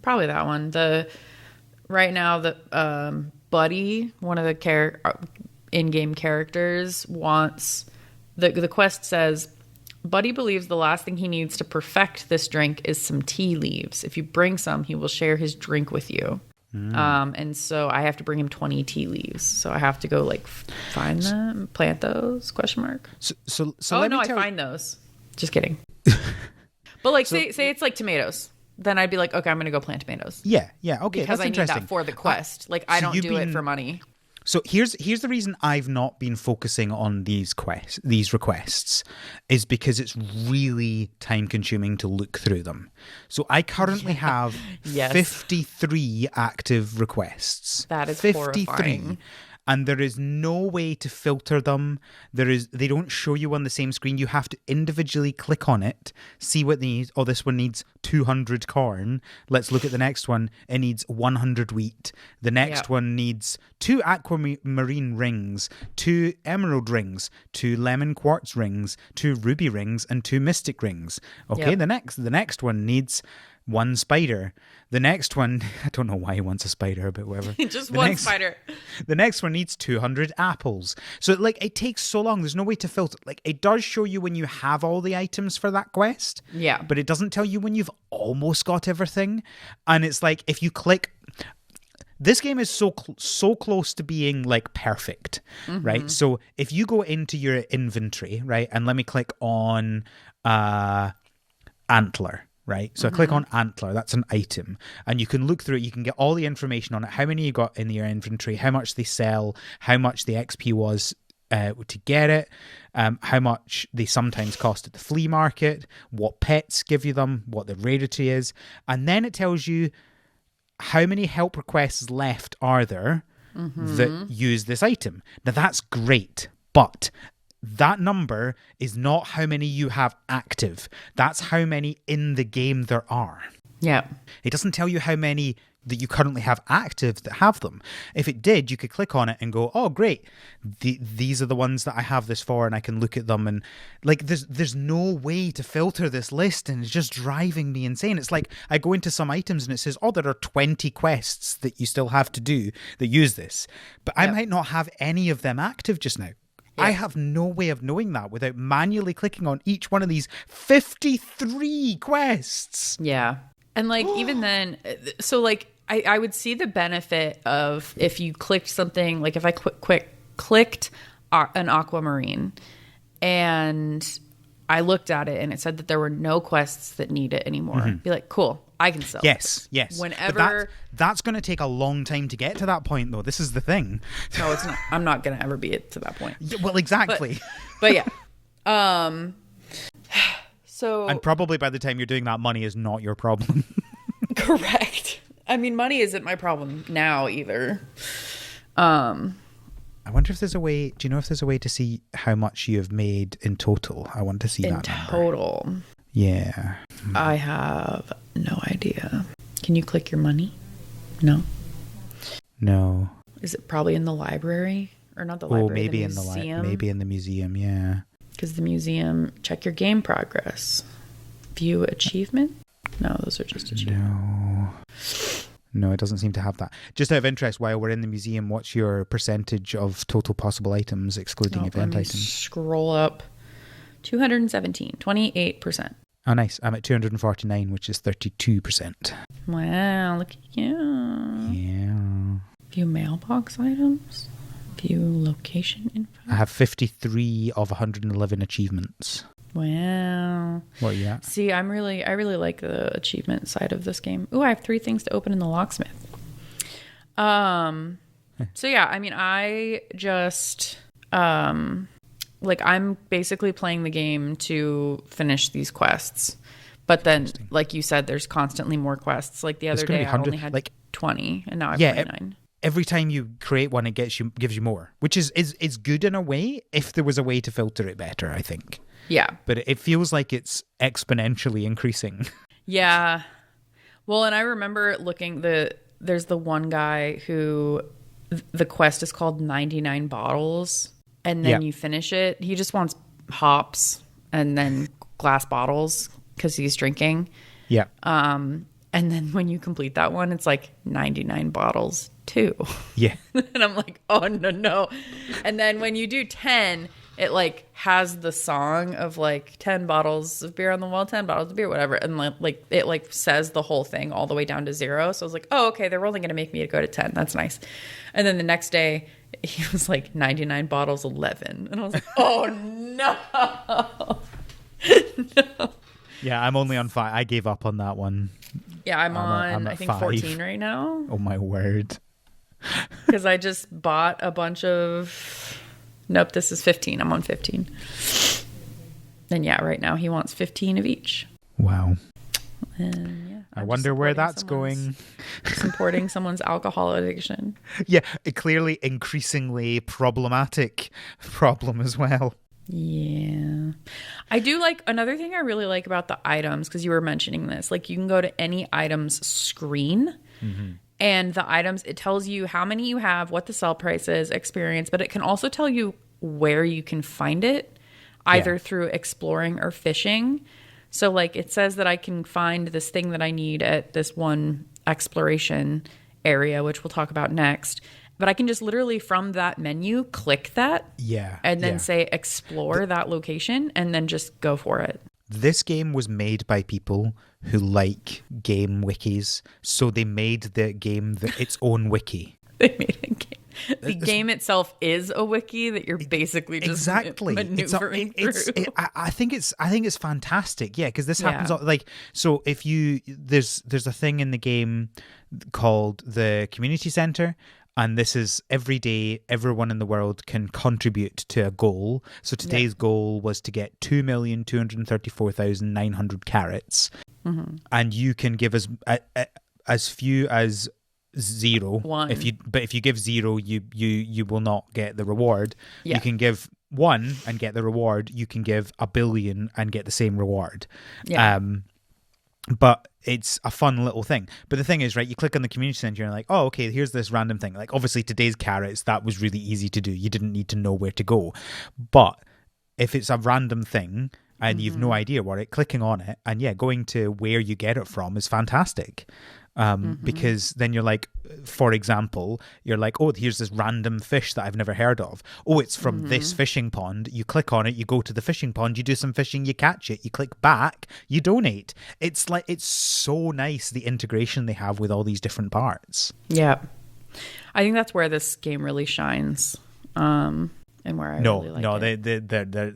probably that one. Right now the Buddy, one of the in-game characters, wants the quest says, Buddy believes the last thing he needs to perfect this drink is some tea leaves. If you bring some, he will share his drink with you. And so I have to bring him 20 tea leaves. So I have to go like find them, plant those, question mark. So I find those. Just kidding. But like say it's like tomatoes. Then I'd be like, okay, I'm going to go plant tomatoes. Yeah, okay. Because that's I need that for the quest. I don't do it for money. So here's the reason I've not been focusing on these requests, is because it's really time consuming to look through them. So I currently have 53 active requests. That is 53. horrifying. And there is no way to filter them. They don't show you on the same screen. You have to individually click on it, see what they need. Oh, this one needs 200 corn. Let's look at the next one. It needs 100 wheat. The next one needs 2 aquamarine rings, 2 emerald rings, 2 lemon quartz rings, 2 ruby rings, and 2 mystic rings. Okay, the next one needs 1 spider. The next one, I don't know why he wants a spider, but whatever. Just one spider. The next one needs 200 apples. So it takes so long. There's no way to filter. It does show you when you have all the items for that quest. Yeah. But it doesn't tell you when you've almost got everything. And it's like, if you click, this game is so close to being perfect, right? So if you go into your inventory, right, and let me click on antler. Right, so I click on antler, that's an item, and you can look through it, you can get all the information on it, how many you got in your inventory, how much they sell, how much the XP was to get it, how much they sometimes cost at the flea market, what pets give you them, what the rarity is, and then it tells you how many help requests left are there that use this item. Now that's great, but that number is not how many you have active. That's how many in the game there are. Yeah. It doesn't tell you how many that you currently have active that have them. If it did, you could click on it and go, oh, great. These are the ones that I have this for, and I can look at them. And there's no way to filter this list, and it's just driving me insane. It's like I go into some items and it says, oh, there are 20 quests that you still have to do that use this. But I might not have any of them active just now. Yeah. I have no way of knowing that without manually clicking on each one of these 53 quests. Yeah. And even then, so I would see the benefit of if you clicked something, if I clicked an aquamarine and I looked at it and it said that there were no quests that need it anymore. Be like, cool, I can sell Yes. Whenever that's going to take a long time to get to that point, though. This is the thing. No, it's not. I'm not going to ever be to that point. Well, exactly. But yeah. So, and probably by the time you're doing that, money is not your problem. Correct. I mean, money isn't my problem now either. I wonder if there's a way. Do you know if there's a way to see how much you have made in total? I want to see that number. In total. Yeah. I have no idea. Can you click your money? No. No. Is it probably in the library? Or not the library, maybe the museum? Maybe in the museum, yeah. Because the museum, check your game progress. View achievement? No, those are just achievements. No, it doesn't seem to have that. Just out of interest, while we're in the museum, what's your percentage of total possible items, excluding event items? Scroll up. 217, 28%. Oh, nice. I'm at 249, which is 32%. Wow, look at you. Yeah. View mailbox items. View location info. I have 53 of 111 achievements. Wow. What are you at? See, I really like the achievement side of this game. Ooh, I have 3 things to open in the locksmith. So yeah, I mean, I just I'm basically playing the game to finish these quests. But then, like you said, there's constantly more quests. Like the other day, I only had 20, and now I have 29. every time you create one, it gives you more, which is good in a way if there was a way to filter it better, I think. Yeah. But it feels like it's exponentially increasing. Yeah. Well, and I remember there's the one guy who the quest is called 99 bottles, and then you finish it. He just wants hops and then glass bottles because he's drinking. Yeah. And then when you complete that one, it's like 99 bottles too. Yeah. And I'm like, oh, no. And then when you do 10, it like has the song of like 10 bottles of beer on the wall, 10 bottles of beer, whatever. And like it like says the whole thing all the way down to 0. So I was like, oh, okay, they're only going to make me go to 10. That's nice. And then the next day he was like 99 bottles 11. And I was like, oh no. No. Yeah, I'm only on 5. I gave up on that one. Yeah, I'm on, I think, 5. 14 right now. Oh, my word. Because I just bought a bunch of... Nope, this is 15. I'm on 15. And yeah, right now he wants 15 of each. Wow. And yeah, I wonder where that's going. Supporting someone's alcohol addiction. Yeah, a clearly increasingly problematic problem as well. Yeah. I do like, another thing I really like about the items, because you were mentioning this, like you can go to any items screen and the items, it tells you how many you have, what the sell price is, experience, but it can also tell you where you can find it, either through exploring or fishing. So like it says that I can find this thing that I need at this one exploration area, which we'll talk about next. But I can just literally from that menu click that and then say explore that location and then just go for it. This game was made by people who like game wikis, so they made the game its own wiki. They made a game. The game itself is a wiki that you're basically just maneuvering through. I think it's fantastic. Yeah, because this happens like so. If there's a thing in the game called the community center. And this is every day, everyone in the world can contribute to a goal. So today's goal was to get 2,234,900 carrots. Mm-hmm. And you can give as few as 0. 1. If you give 0, you will not get the reward. Yeah. You can give 1 and get the reward. You can give 1 billion and get the same reward. Yeah. But it's a fun little thing. But the thing is, right, you click on the community center and you're like, oh, okay, here's this random thing. Like, obviously, today's carrots, that was really easy to do. You didn't need to know where to go. But if it's a random thing and you've no idea what clicking on it and, going to where you get it from is fantastic. Because then you're like, for example, you're like, oh, here's this random fish that I've never heard of. Oh, it's from this fishing pond. You click on it, you go to the fishing pond, you do some fishing, you catch it, you click back, you donate. It's like, it's so nice, the integration they have with all these different parts. Yeah. I think that's where this game really shines. And where I really like it.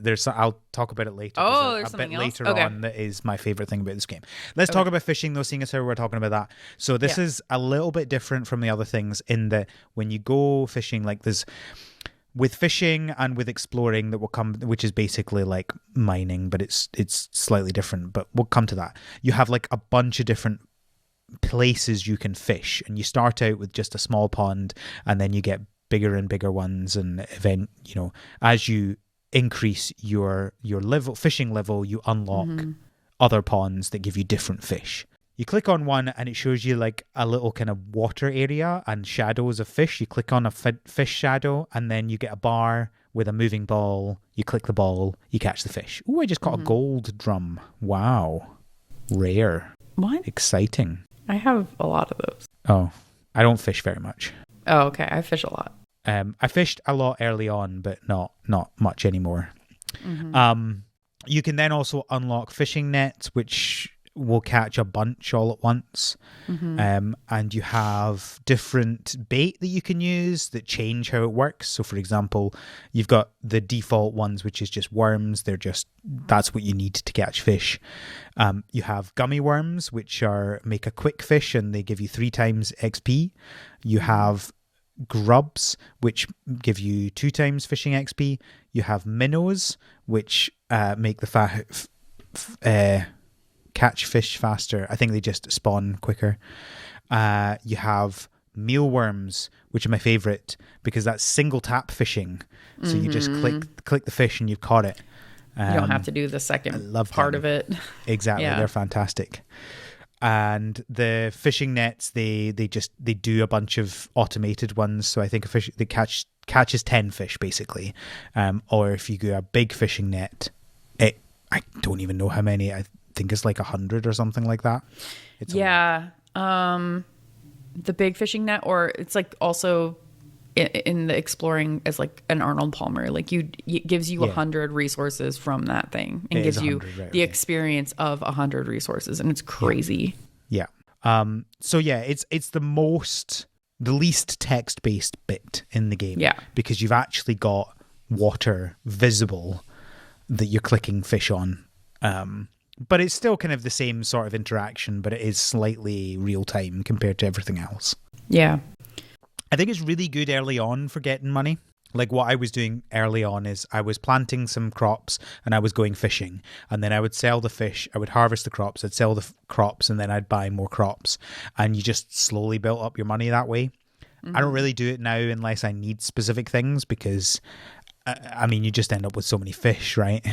There's I'll talk about it later. Oh, there's a bit later on that is my favorite thing about this game. Let's talk about fishing though, seeing as how we're talking about that. So this is a little bit different from the other things in that when you go fishing, like there's with fishing and with exploring that will come, which is basically like mining, but it's slightly different. But we'll come to that. You have like a bunch of different places you can fish, and you start out with just a small pond, and then you get bigger and bigger ones, and as you increase your level, fishing level, you unlock other ponds that give you different fish. You click on one and it shows you like a little kind of water area and shadows of fish. You click on a fish shadow and then you get a bar with a moving ball. You click the ball, you catch the fish. Ooh, I just caught a gold drum. Wow. Rare. What? Exciting. I have a lot of those. Oh, I don't fish very much. Oh, okay. I fish a lot. I fished a lot early on, but not much anymore. You can then also unlock fishing nets, which will catch a bunch all at once. And you have different bait that you can use that change how it works. So, for example, you've got the default ones, which is just worms. That's what you need to catch fish. You have gummy worms, which make a quick fish and they give you 3 times XP. You have grubs, which give you 2 times fishing XP. You have minnows, which make the catch fish faster. I think they just spawn quicker. You have mealworms, which are my favorite because that's single tap fishing. So you just click the fish and you've caught it. You don't have to do the second part of it. Exactly. Yeah. They're fantastic. And the fishing nets, they do a bunch of automated ones. So I think a fish they catches 10 fish basically. Or if you do a big fishing net, I don't even know how many. I think it's like 100 or something like that. It's the big fishing net, or it's like also in the exploring as like an Arnold Palmer, like it gives you 100 resources from that thing and gives you the experience of 100 resources, and it's crazy. Yeah. So yeah, it's the least text based bit in the game. Yeah. Because you've actually got water visible that you're clicking fish on. But it's still kind of the same sort of interaction, but it is slightly real time compared to everything else. Yeah. I think it's really good early on for getting money. Like what I was doing early on is I was planting some crops and I was going fishing, and then I would sell the fish, I would harvest the crops, I'd sell the crops, and then I'd buy more crops, and you just slowly built up your money that way. I don't really do it now unless I need specific things because, I mean, you just end up with so many fish, right?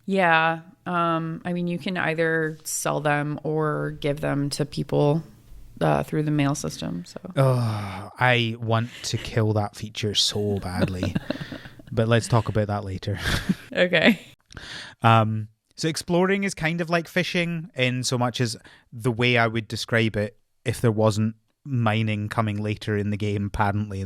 Yeah. I mean, you can either sell them or give them to people through the mail system. So I want to kill that feature so badly, but let's talk about that later. Okay. So exploring is kind of like fishing in so much as the way I would describe it if there wasn't mining coming later in the game, apparently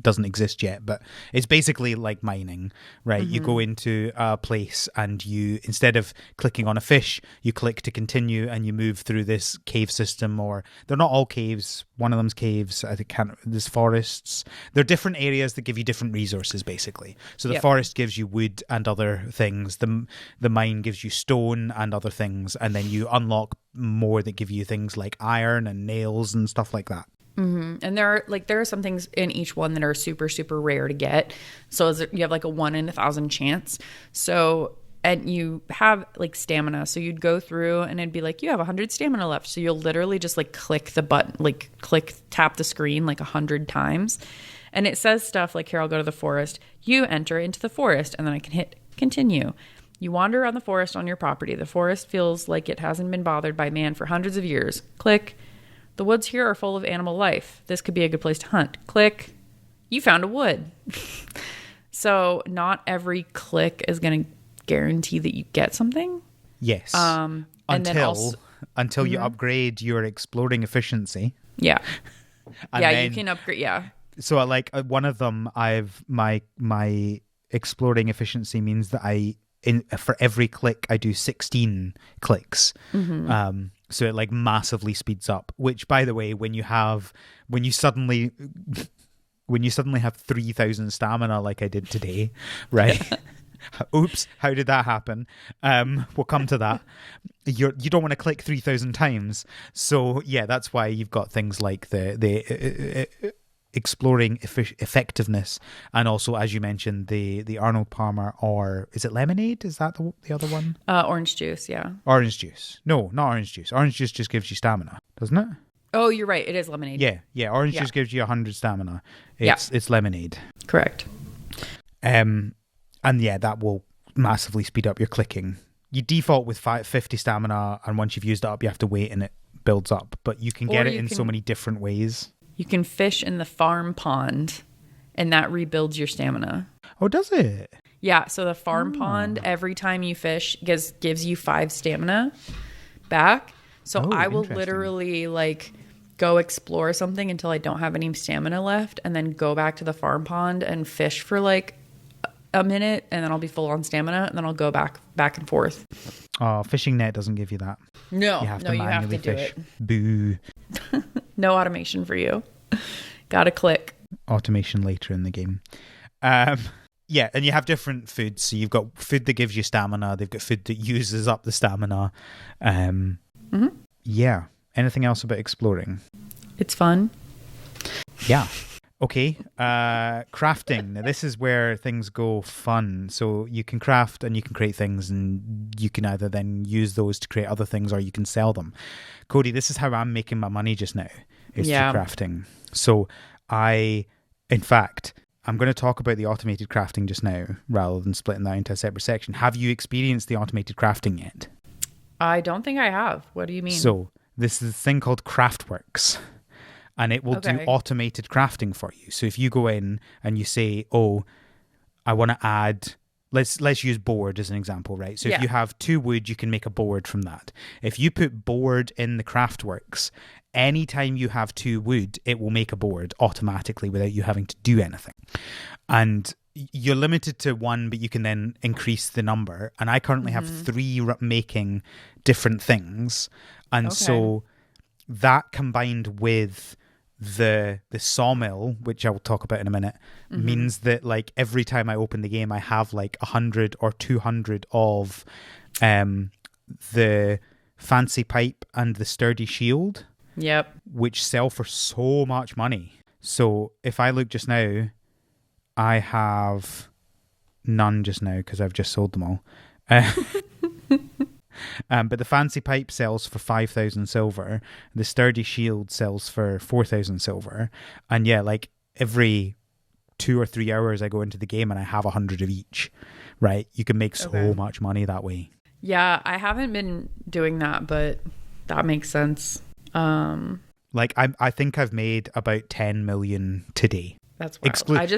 doesn't exist yet, but it's basically like mining, right? You go into a place and you, instead of clicking on a fish, you click to continue and you move through this cave system, or they're not all caves, one of them's caves, I think there's forests. They're different areas that give you different resources basically. So the forest gives you wood and other things, the mine gives you stone and other things, and then you unlock more that give you things like iron and nails and stuff like that. And there are some things in each one that are super, super rare to get. So you have like a 1 in 1,000 chance. So, and you have like stamina. So you'd go through and it'd be like, you have 100 stamina left. So you'll literally just like click the button, like tap the screen like 100 times. And it says stuff like, here, I'll go to the forest. You enter into the forest, and then I can hit continue. You wander around the forest on your property. The forest feels like it hasn't been bothered by man for hundreds of years. Click. The woods here are full of animal life. This could be a good place to hunt. Click. You found a wood. So not every click is going to guarantee that you get something. Yes. Until you upgrade your exploring efficiency. Yeah. And you can upgrade. Yeah. So like one of them, my exploring efficiency means that for every click I do 16 clicks. So it like massively speeds up, which by the way, when you suddenly have 3,000 stamina like I did today, right? Oops, how did that happen? We'll come to that. You don't want to click 3,000 times. So yeah, that's why you've got things like the exploring effectiveness, and also, as you mentioned, the Arnold Palmer, or is it lemonade? Is that the other one? Orange juice, yeah. Orange juice. No, not orange juice. Orange juice just gives you stamina, doesn't it? Oh, you're right. It is lemonade. Yeah. Orange juice gives you 100 stamina. It's lemonade. Correct. And yeah, that will massively speed up your clicking. You default with 50 stamina, and once you've used it up, you have to wait and it builds up. But you can get it in so many different ways. You can fish in the farm pond, and that rebuilds your stamina. Oh, does it? Yeah, so the farm pond, every time you fish, gives you 5 stamina back. So I will literally like go explore something until I don't have any stamina left, and then go back to the farm pond and fish for like a minute, and then I'll be full on stamina, and then I'll go back and forth. Oh, fishing net doesn't give you that. No, you have to manually fish. Boo. No automation for you. Gotta click. Automation later in the game. Yeah, and you have different foods. So you've got food that gives you stamina. They've got food that uses up the stamina. Yeah. Anything else about exploring? It's fun. Yeah. Okay. Crafting. Now, this is where things go fun. So you can craft and you can create things, and you can either then use those to create other things, or you can sell them. Codey, this is how I'm making my money just now, is Yeah. through crafting. So in fact, I'm going to talk about the automated crafting just now rather than splitting that into a separate section. Have you experienced the automated crafting yet? I don't think I have. What do you mean? So this is a thing called Craftworks, and it will do Okay. automated crafting for you. So if you go in and you say, oh, I want to add, let's use board as an example, right? So if Yeah. you have 2 wood, you can make a board from that. If you put board in the Craftworks, anytime you have 2 wood, it will make a board automatically without you having to do anything. And you're limited to 1, but you can then increase the number. And I currently have 3 making different things. And so that combined with the sawmill, which I will talk about in a minute, means that like every time I open the game, I have like 100 or 200 of the fancy pipe and the sturdy shield, Yep. which sell for so much money. So if I look just now, I have none just now because I've just sold them all. But the fancy pipe sells for 5,000 silver. The sturdy shield sells for 4,000 silver. And yeah, like every 2 or 3 hours I go into the game and I have 100 of each, right? You can make so much money that way. Yeah, I haven't been doing that, but that makes sense. Like I think I've made about 10 million today. That's wild.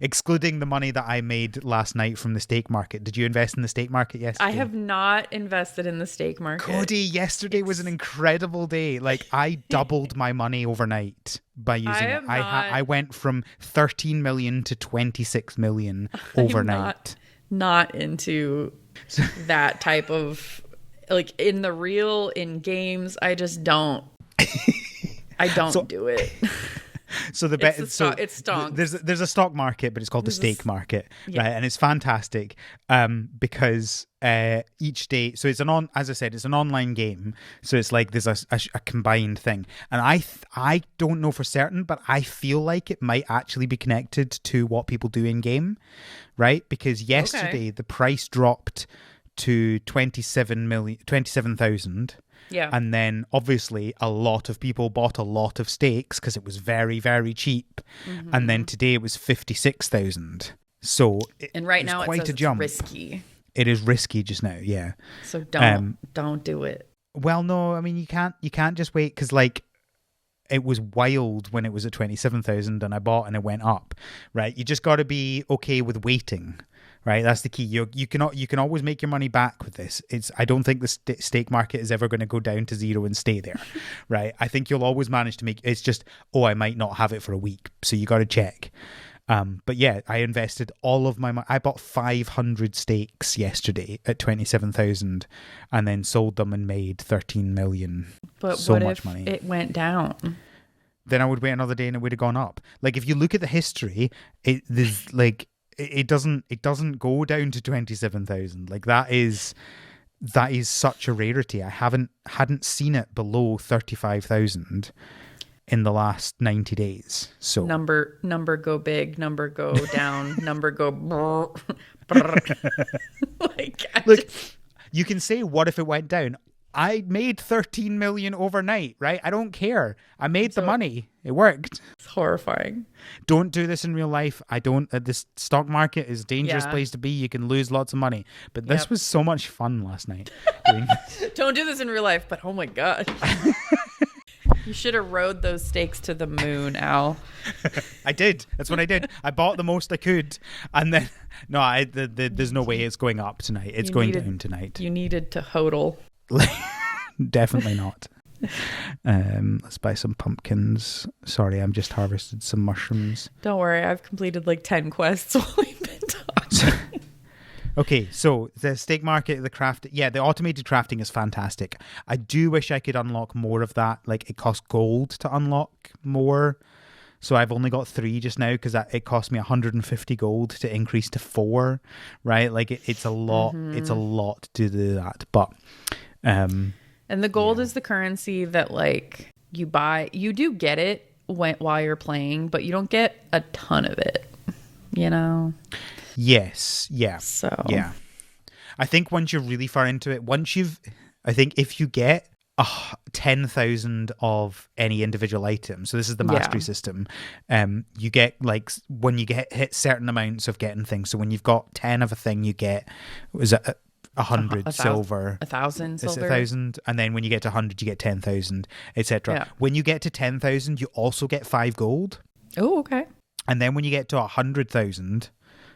Excluding the money that I made last night from the steak market. Did you invest in the steak market yesterday? I have not invested in the steak market. Cody, yesterday was an incredible day. Like I doubled my money overnight by using it. I went from 13 million to 26 million overnight. Not into that type of, like, in games. I just don't. I don't do it. So it's stonks. There's a stock market, but it's called the steak market, right? And it's fantastic because each day, so it's as I said, it's an online game, so it's like there's a combined thing, and I don't know for certain, but I feel like it might actually be connected to what people do in game, right? Because yesterday the price dropped to 27,000. Yeah. And then obviously a lot of people bought a lot of steaks because it was very, very cheap. And then today it was 56,000. So right now quite it says a jump. It's risky. It is risky just now, yeah. So don't do it. Well, no, I mean you can't just wait because like it was wild when it was at 27,000 and I bought and it went up, right? You just got to be okay with waiting. Right, that's the key. You can always make your money back with this. I don't think the steak market is ever going to go down to 0 and stay there, right? I think you'll always manage to make. It's just I might not have it for a week, so you got to check. But yeah, I invested all of my money. I bought 500 steaks yesterday at 27,000, and then sold them and made 13 million. But so what much if money. it went down? Then I would wait another day and it would have gone up. Like if you look at the history, there's like. It doesn't go down to 27,000. Like that is such a rarity. I hadn't seen it below 35,000 in the last 90 days. So number go big, number go down, number go brr, brr. Look, you can say what if it went down? I made 13 million overnight, right? I don't care. I made the money. It worked. It's horrifying. Don't do this in real life. This stock market is a dangerous place to be. You can lose lots of money. But this was so much fun last night. Don't do this in real life, but oh my God. You should have rode those steaks to the moon, Al. I did. That's what I did. I bought the most I could. And then, there's no way it's going up tonight. It's going down tonight. You needed to hodl. Definitely not. Let's buy some pumpkins. Sorry, I'm just harvested some mushrooms. Don't worry, I've completed like 10 quests while we've been talking. Okay, so the steak market, the automated crafting is fantastic. I do wish I could unlock more of that. Like it costs gold to unlock more. So I've only got 3 just now because it cost me 150 gold to increase to 4, right? Like it's a lot. It's a lot to do that, but. And the gold is the currency that like you buy. You do get it while you're playing, but you don't get a ton of it. You know. Yes. Yeah. So yeah, I think once you're really far into it, I think if you get 10,000 of any individual item. So this is the mastery Yeah. system. You get like when you hit certain amounts of getting things. So when you've got 10 of a thing, you get, was it 100 silver? 1,000 It's silver. 1,000, and then when you get to 100, you get 10,000, etc. Yeah. When you get to 10,000, you also get 5 gold, Oh, okay. and then when you get to 100,000,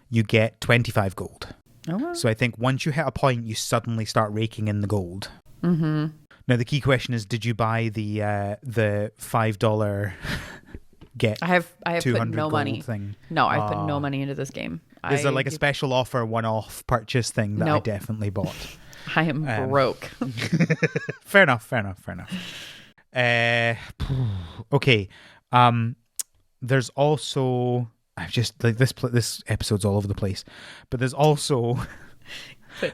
you get 25 gold. Oh, wow. So I think once you hit a point, you suddenly start raking in the gold. Mm-hmm. Now the key question is: did you buy the $5 get I have put 200 no gold money. thing? No, I put no money into this game. Is there like a special offer, one-off purchase thing that I Nope. definitely bought? I am broke. Fair enough. Okay. There's also, I've just like this episode's all over the place, but there's also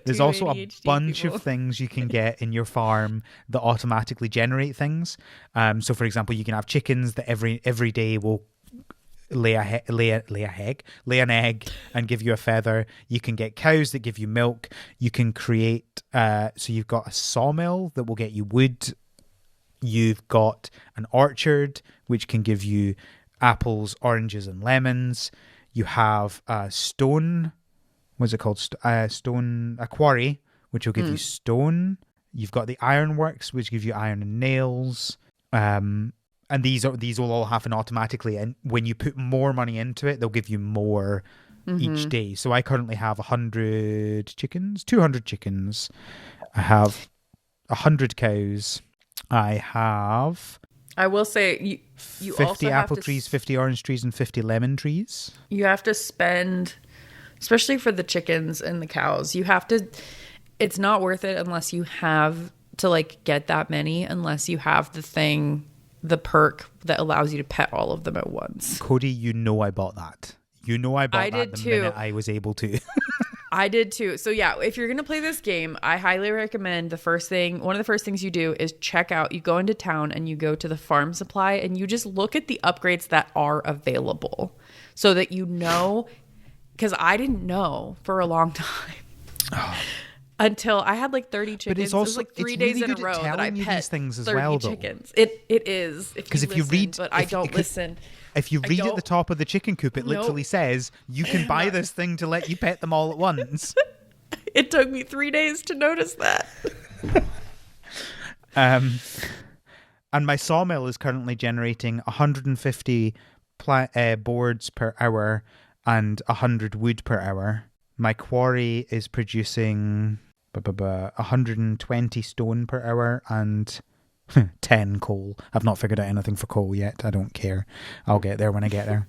there's also a ADHD bunch people. of things you can get in your farm that automatically generate things. So for example, you can have chickens that every day will lay an egg and give you a feather. You can get cows that give you milk. You can create so you've got a sawmill that will get you wood. You've got an orchard which can give you apples, oranges, and lemons. You have a stone. What's it called? A quarry, which will give you stone. You've got the ironworks, which give you iron and nails. And these will all happen automatically. And when you put more money into it, they'll give you more each day. So I currently have 100 chickens, 200 chickens. I have 100 cows. I have I will say you 50 also apple have to, trees, 50 orange trees, and 50 lemon trees. You have to spend, especially for the chickens and the cows. You have to. It's not worth it unless you have to like get that many. Unless you have the perk that allows you to pet all of them at once. Cody, you know I bought that. You know I bought I that did the too. minute I was able to. I did too. So yeah, if you're going to play this game, I highly recommend one of the first things you do is check out, you go into town and you go to the farm supply and you just look at the upgrades that are available so that you know, because I didn't know for a long time. Until I had like 30 chickens. But it's It was also like 3 it's days really in a good at row that I telling you pet these things as 30 well, though. chickens. It is. Because if you read, but I don't listen. If you read at don't- the top of the chicken coop, it literally says you can buy this thing to let you pet them all at once. It took me 3 days to notice that. And my sawmill is currently generating 150 boards per hour and 100 wood per hour. My quarry is producing 120 stone per hour and 10 coal. I've not figured out anything for coal yet. I don't care. I'll get there when I get there.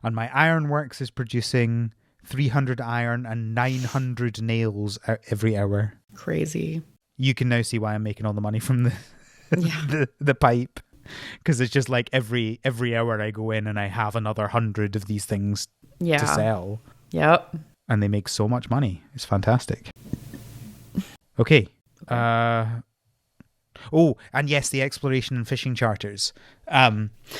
And my ironworks is producing 300 iron and 900 nails every hour. Crazy. You can now see why I'm making all the money from Yeah. the pipe, because it's just like every hour I go in and I have another 100 of these things Yeah. to sell, Yep. and they make so much money. It's fantastic. Okay. Oh, and yes, the exploration and fishing charters.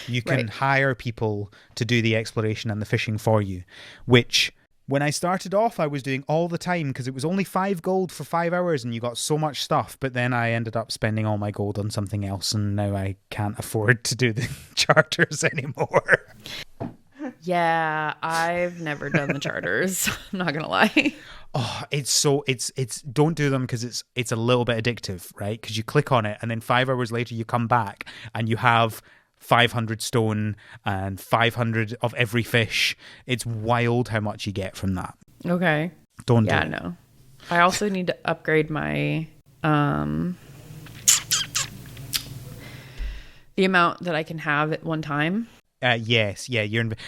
You can Right. hire people to do the exploration and the fishing for you, which when I started off, I was doing all the time because it was only 5 gold for 5 hours and you got so much stuff. But then I ended up spending all my gold on something else, and now I can't afford to do the charters anymore. Yeah, I've never done the charters. I'm not gonna lie. Oh, it's don't do them because it's a little bit addictive, right? Because you click on it and then 5 hours later you come back and you have 500 stone and 500 of every fish. It's wild how much you get from that. Okay. Don't Yeah, do it. no. I also need to upgrade my the amount that I can have at one time. Yes, yeah,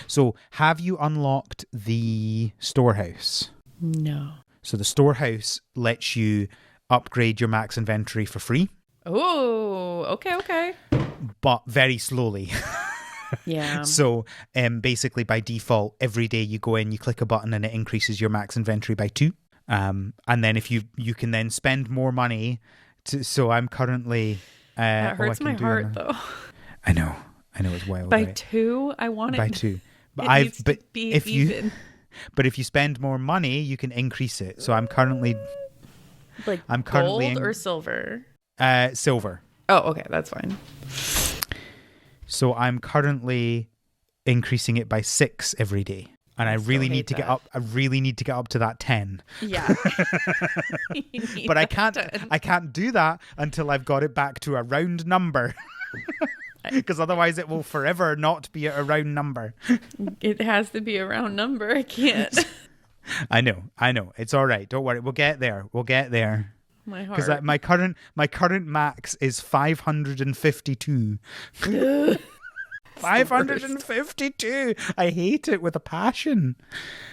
so have you unlocked the storehouse? No. So the storehouse lets you upgrade your max inventory for free, Oh, okay. but very slowly. Yeah. So basically by default, every day you go in, you click a button and it increases your max inventory by 2. And then if you can then spend more money so I'm currently That hurts my heart though. I know it's wild. By right? 2, I want it. By 2. But It needs to be if even. if you spend more money, you can increase it. So I'm currently Like I'm currently gold or silver. Silver. Oh, okay, that's fine. So I'm currently increasing it by 6 every day. And I really need to get up. I really need to get up to that 10. Yeah. But I can't do that until I've got it back to a round number. Because otherwise it will forever not be a round number. It has to be a round number. I can't. I know. It's all right. Don't worry. We'll get there. My heart. Because my current max is 552. 552. I hate it with a passion.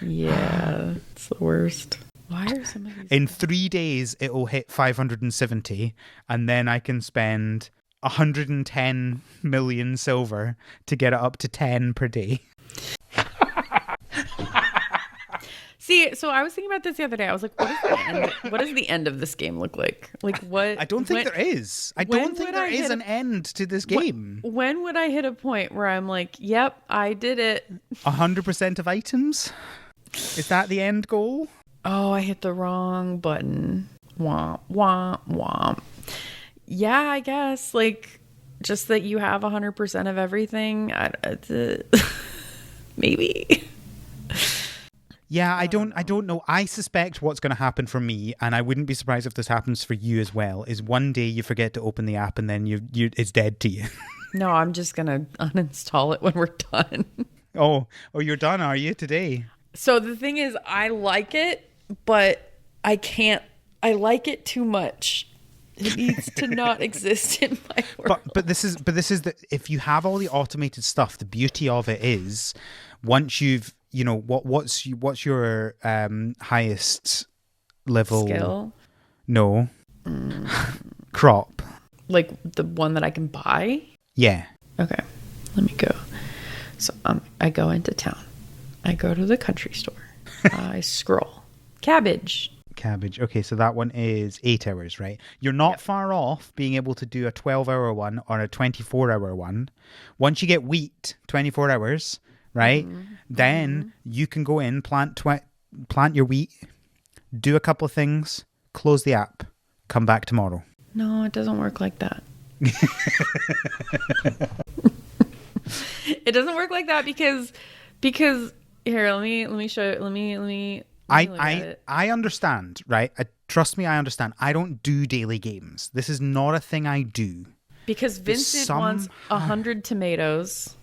Yeah, it's the worst. Why are some of these... In 3 days, it'll hit 570, and then I can spend 110 million silver to get it up to 10 per day. See, so I was thinking about this the other day. I was like, what does the end of this game look like? Like, what? I don't think there is. I don't think there is an end to this game. When would I hit a point where I'm like, yep, I did it? 100% of items? Is that the end goal? Oh, I hit the wrong button. Womp, womp, womp. Yeah, I guess. Like, just that you have 100% of everything. Maybe. Yeah, I don't know. I suspect what's going to happen for me, and I wouldn't be surprised if this happens for you as well, is one day you forget to open the app and then it's dead to you. No, I'm just going to uninstall it when we're done. Oh, you're done, are you, today? So the thing is, I like it, but I can't. I like it too much. It needs to not exist in my world. But this is the, if you have all the automated stuff, the beauty of it is once you've, you know, what's your highest level skill? No. Crop. Like the one that I can buy? Yeah. Okay. Let me go. So I go into town. I go to the country store. I scroll. Cabbage. Okay, so that one is 8 hours, right? You're not far off being able to do a 12-hour one or a 24-hour one. Once you get wheat, 24 hours, right? Then you can go in, plant your wheat, do a couple of things, close the app, come back tomorrow. No, it doesn't work like that. It doesn't work like that because here, let me show you. Let me I understand, right? Trust me, I understand. I don't do daily games. This is not a thing I do. Because Vincent wants 100 tomatoes.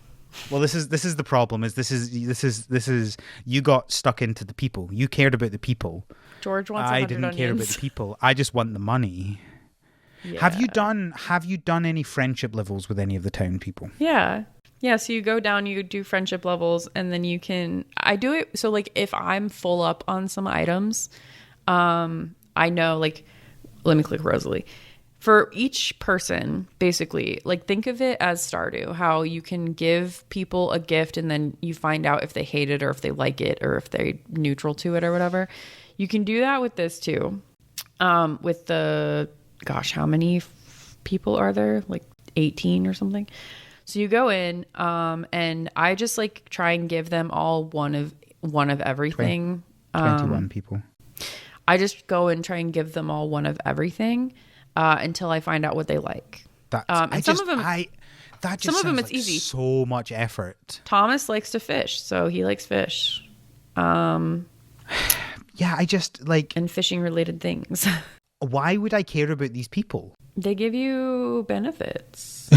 Well, this is the problem. This is you got stuck into the people. You cared about the people. George wants 100 I didn't onions. care about the people. I just want the money. Yeah. Have you done any friendship levels with any of the town people? Yeah. Yeah, so you go down, you do friendship levels, and then you can... I do it, so like if I'm full up on some items, I know, like, let me click Rosalie. For each person, basically, like think of it as Stardew, how you can give people a gift and then you find out if they hate it or if they like it or if they're neutral to it or whatever. You can do that with this too. With the... Gosh, how many people are there? Like 18 or something? So you go in, and I just like try and give them all one of everything. 21 people. I just go and try and give them all one of everything until I find out what they like. Some of them it's easy. So much effort. Thomas likes to fish, so he likes fish. Yeah, I just like and fishing related things. Why would I care about these people? They give you benefits.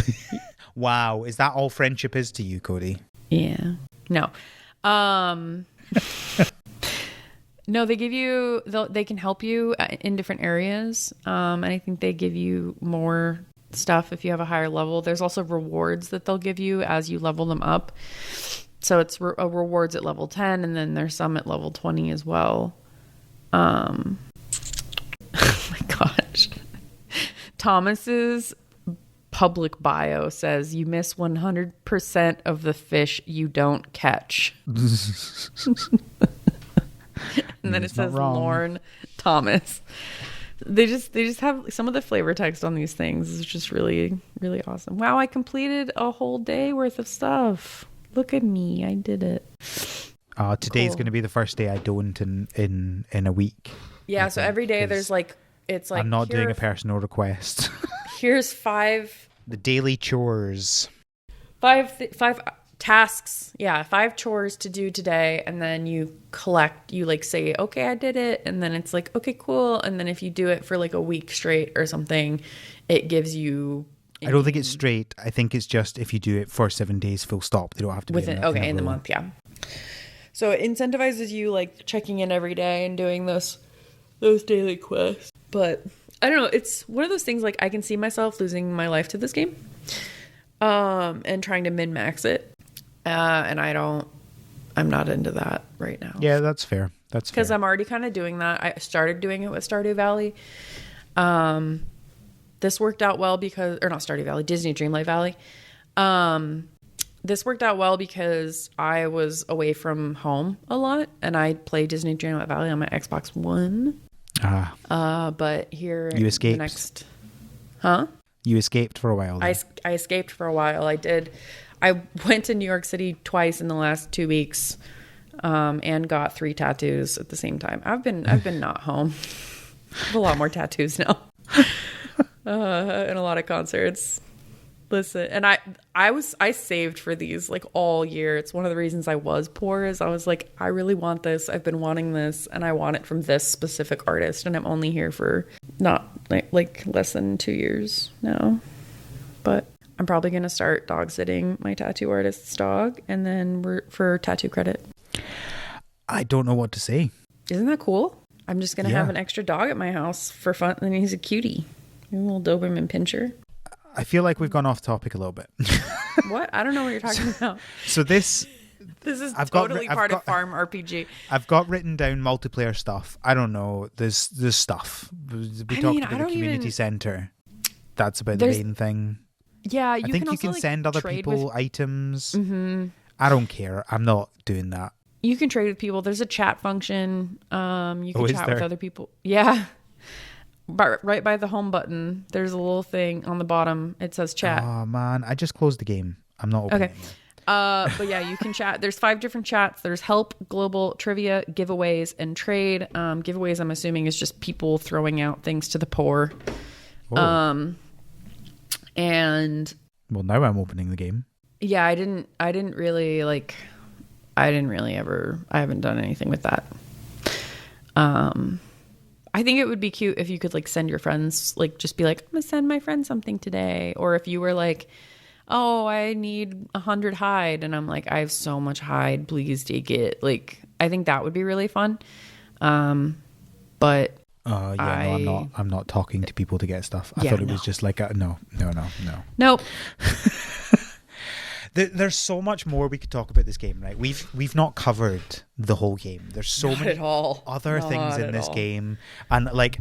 Wow, is that all friendship is to you, Codey? Yeah. No. No, they give you, they can help you in different areas. And I think they give you more stuff if you have a higher level. There's also rewards that they'll give you as you level them up. So it's rewards at level 10, and then there's some at level 20 as well. Oh my gosh. Thomas's public bio says you miss 100% of the fish you don't catch. And then it says Lorne Thomas. They just have some of the flavor text on these things is just really, really awesome. Wow, I completed a whole day worth of stuff. Look at me, I did it. Today's going to be the first day I don't in a week. Yeah, so every day there's like, it's like I'm not doing a personal request. here's five The daily chores. five tasks. Yeah, 5 chores to do today, and then you like say, okay, I did it, and then it's like, okay, cool, and then if you do it for like a week straight or something, it gives you. I don't think it's straight. I think it's just if you do it for 7 days, full stop. They don't have to be in the month. Yeah. So it incentivizes you like checking in every day and doing those daily quests. But I don't know. It's one of those things like I can see myself losing my life to this game, and trying to min-max it. And I'm not into that right now. Yeah, that's fair. That's fair. Because I'm already kind of doing that. I started doing it with Stardew Valley. This worked out well because, or not Stardew Valley, Disney Dreamlight Valley. This worked out well because I was away from home a lot, and I play Disney Dreamlight Valley on my Xbox One. But here you escaped. The next, huh? You escaped for a while. I escaped for a while. I did. I went to New York City twice in the last 2 weeks, and got 3 tattoos at the same time. I've been not home. I have a lot more tattoos now, and a lot of concerts. Listen, and I saved for these like all year. It's one of the reasons I was poor is I was like, I really want this. I've been wanting this, and I want it from this specific artist, and I'm only here for not like less than 2 years now, but. I'm probably going to start dog sitting my tattoo artist's dog, and then for tattoo credit. I don't know what to say. Isn't that cool? I'm just going to have an extra dog at my house for fun. And he's a cutie. A little Doberman Pinscher. I feel like we've gone off topic a little bit. What? I don't know what you're talking about. So this is part of FarnRPG. I've got written down multiplayer stuff. I don't know. There's stuff. We talked about the community center. That's about the main thing. Yeah, I think you can send other people items. Mm-hmm. I don't care. I'm not doing that. You can trade with people. There's a chat function. You can chat with other people. Yeah. But right by the home button, there's a little thing on the bottom. It says chat. Oh, man. I just closed the game. I'm not opening it. But yeah, you can chat. There's 5 different chats. There's help, global, trivia, giveaways, and trade. Giveaways, I'm assuming, is just people throwing out things to the poor. Oh. And well, now I'm opening the game. Yeah, I haven't done anything with that. I think it would be cute if you could like send your friends, like just be like, I'm gonna send my friend something today. Or if you were like, oh, I need 100 hide, and I'm like, I have so much hide, please take it. Like, I think that would be really fun. But I'm not talking to people to get stuff. I thought it was just like no. Nope. There's so much more we could talk about this game, right? We've not covered the whole game. There's so many other things in this game, and like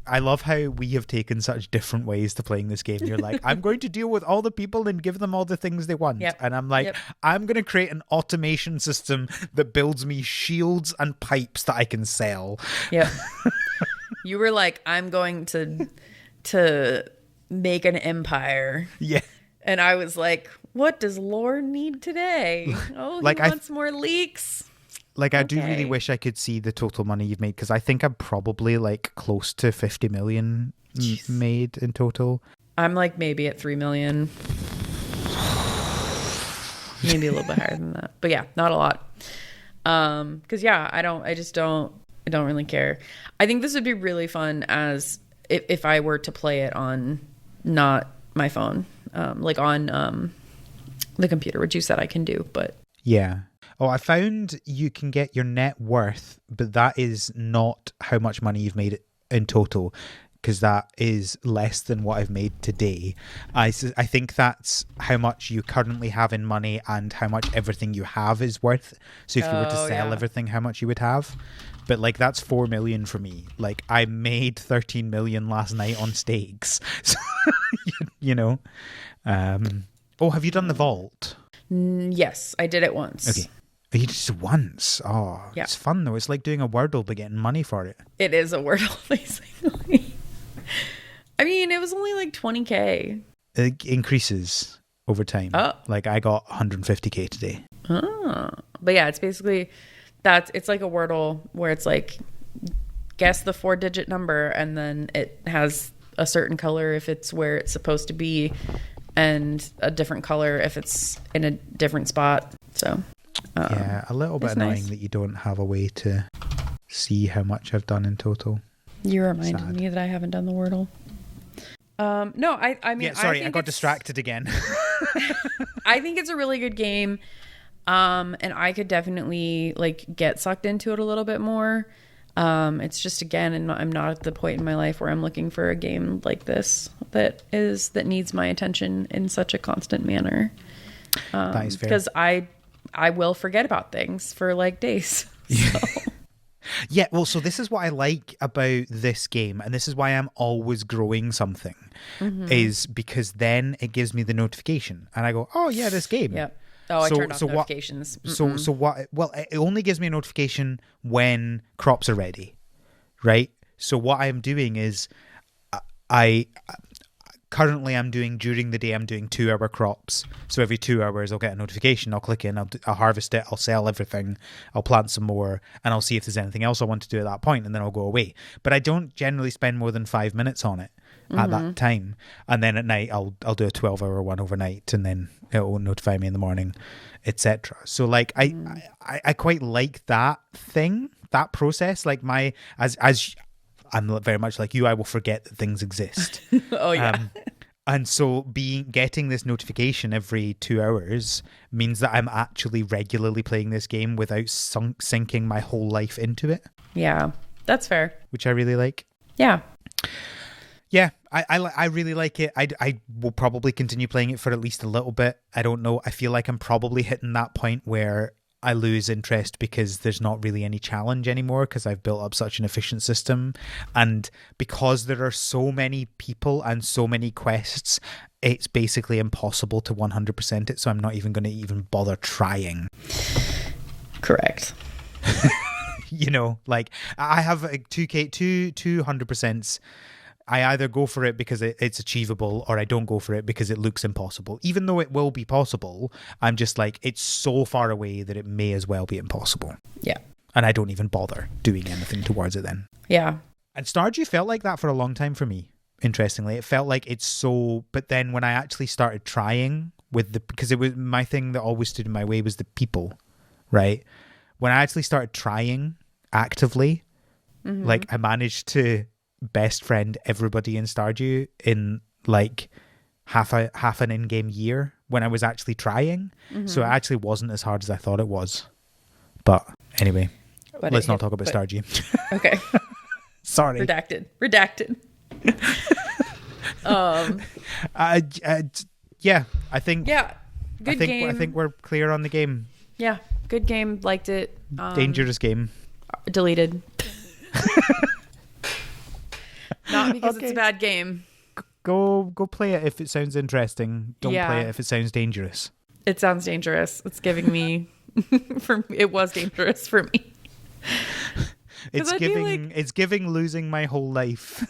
I love how we have taken such different ways to playing this game. You're like, I'm going to deal with all the people and give them all the things they want. Yep. And I'm like, I'm going to create an automation system that builds me shields and pipes that I can sell. Yep. You were like, I'm going to make an empire. Yeah. And I was like, what does Lore need today? Oh, he wants more leaks. Like, I do really wish I could see the total money you've made, because I think I'm probably like close to 50 million made in total. I'm like maybe at 3 million. Maybe a little bit higher than that. But yeah, not a lot. Because yeah, I don't really care. I think this would be really fun as if I were to play it on not my phone, like on the computer, which you said I can do, but yeah. Oh, I found you can get your net worth, but that is not how much money you've made in total, because that is less than what I've made today. I think that's how much you currently have in money and how much everything you have is worth. So if you were to sell everything, how much you would have. But like, that's 4 million for me. Like, I made 13 million last night on stakes. So, you know. Oh, have you done the vault? Yes, I did it once. Okay. You just once. Oh, yeah. It's fun though. It's like doing a Wordle but getting money for it. It is a Wordle, basically. I mean, it was only like 20K. It increases over time. Oh. Like, I got 150K today. Oh. But yeah, it's basically it's like a Wordle where it's like guess the 4-digit number, and then it has a certain color if it's where it's supposed to be, and a different color if it's in a different spot. So yeah, a little bit annoying nice that you don't have a way to see how much I've done in total. You reminded Sad. me that I haven't done the Wordle. No, I mean, Yeah, sorry, I got it's- distracted again. I think it's a really good game. And I could definitely like get sucked into it a little bit more. It's just, again, and I'm not at the point in my life where I'm looking for a game like this that needs my attention in such a constant manner. That is fair. Because I will forget about things for like days. So. Yeah, well, so this is what I like about this game, and this is why I'm always growing something, is because then it gives me the notification, and I go, oh yeah, this game. Yep. Oh, I turned off notifications. Well, it only gives me a notification when crops are ready, right? So what I'm doing is currently I'm doing, during the day, I'm doing 2-hour crops. So every 2 hours I'll get a notification, I'll click in, I'll harvest it, I'll sell everything, I'll plant some more, and I'll see if there's anything else I want to do at that point, and then I'll go away. But I don't generally spend more than 5 minutes on it at that time. And then at night I'll do a 12-hour one overnight, and then it will notify me in the morning, etc. So like I quite like that thing, that process. Like as I'm very much like you, I will forget that things exist. Oh yeah. And so getting this notification every 2 hours means that I'm actually regularly playing this game without sinking my whole life into it. Yeah, that's fair. Which I really like. Yeah. Yeah, I really like it. I will probably continue playing it for at least a little bit. I don't know. I feel like I'm probably hitting that point where I lose interest because there's not really any challenge anymore, because I've built up such an efficient system. And because there are so many people and so many quests, it's basically impossible to 100% it. So I'm not even going to even bother trying. Correct. You know, like I have a 200%. I either go for it because it's achievable, or I don't go for it because it looks impossible. Even though it will be possible, I'm just like, it's so far away that it may as well be impossible. Yeah. And I don't even bother doing anything towards it then. Yeah. And Stardew felt like that for a long time for me, interestingly. It felt like it's so... But then when I actually started trying because it was my thing that always stood in my way was the people, right? When I actually started trying actively, like I managed to best friend everybody in Stardew in like half an in-game year when I was actually trying. So it actually wasn't as hard as I thought it was. But anyway, let's not talk about Stardew. Okay. Sorry. Redacted. Yeah, I think... Yeah. Good game. I think we're clear on the game. Yeah. Good game. Liked it. Dangerous game. Deleted. Not because it's a bad game. Go play it if it sounds interesting. Don't play it if it sounds dangerous. It sounds dangerous. It's giving me... it was dangerous for me. It's giving losing my whole life.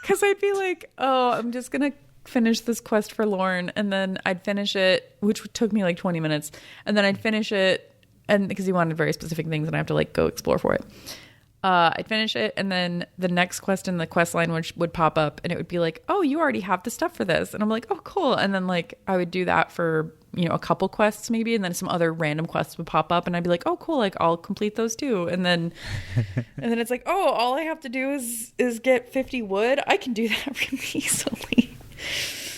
Because I'd be like, oh, I'm just going to finish this quest for Lorne, and then I'd finish it, which took me like 20 minutes, and then I'd finish it, and because he wanted very specific things, and I have to like go explore for it. I'd finish it, and then the next quest in the quest line would pop up, and it would be like, oh, you already have the stuff for this. And I'm like, oh, cool. And then like I would do that for, a couple quests maybe, and then some other random quests would pop up, and I'd be like, oh, cool, like I'll complete those too. And then it's like, oh, all I have to do is get 50 wood. I can do that really easily.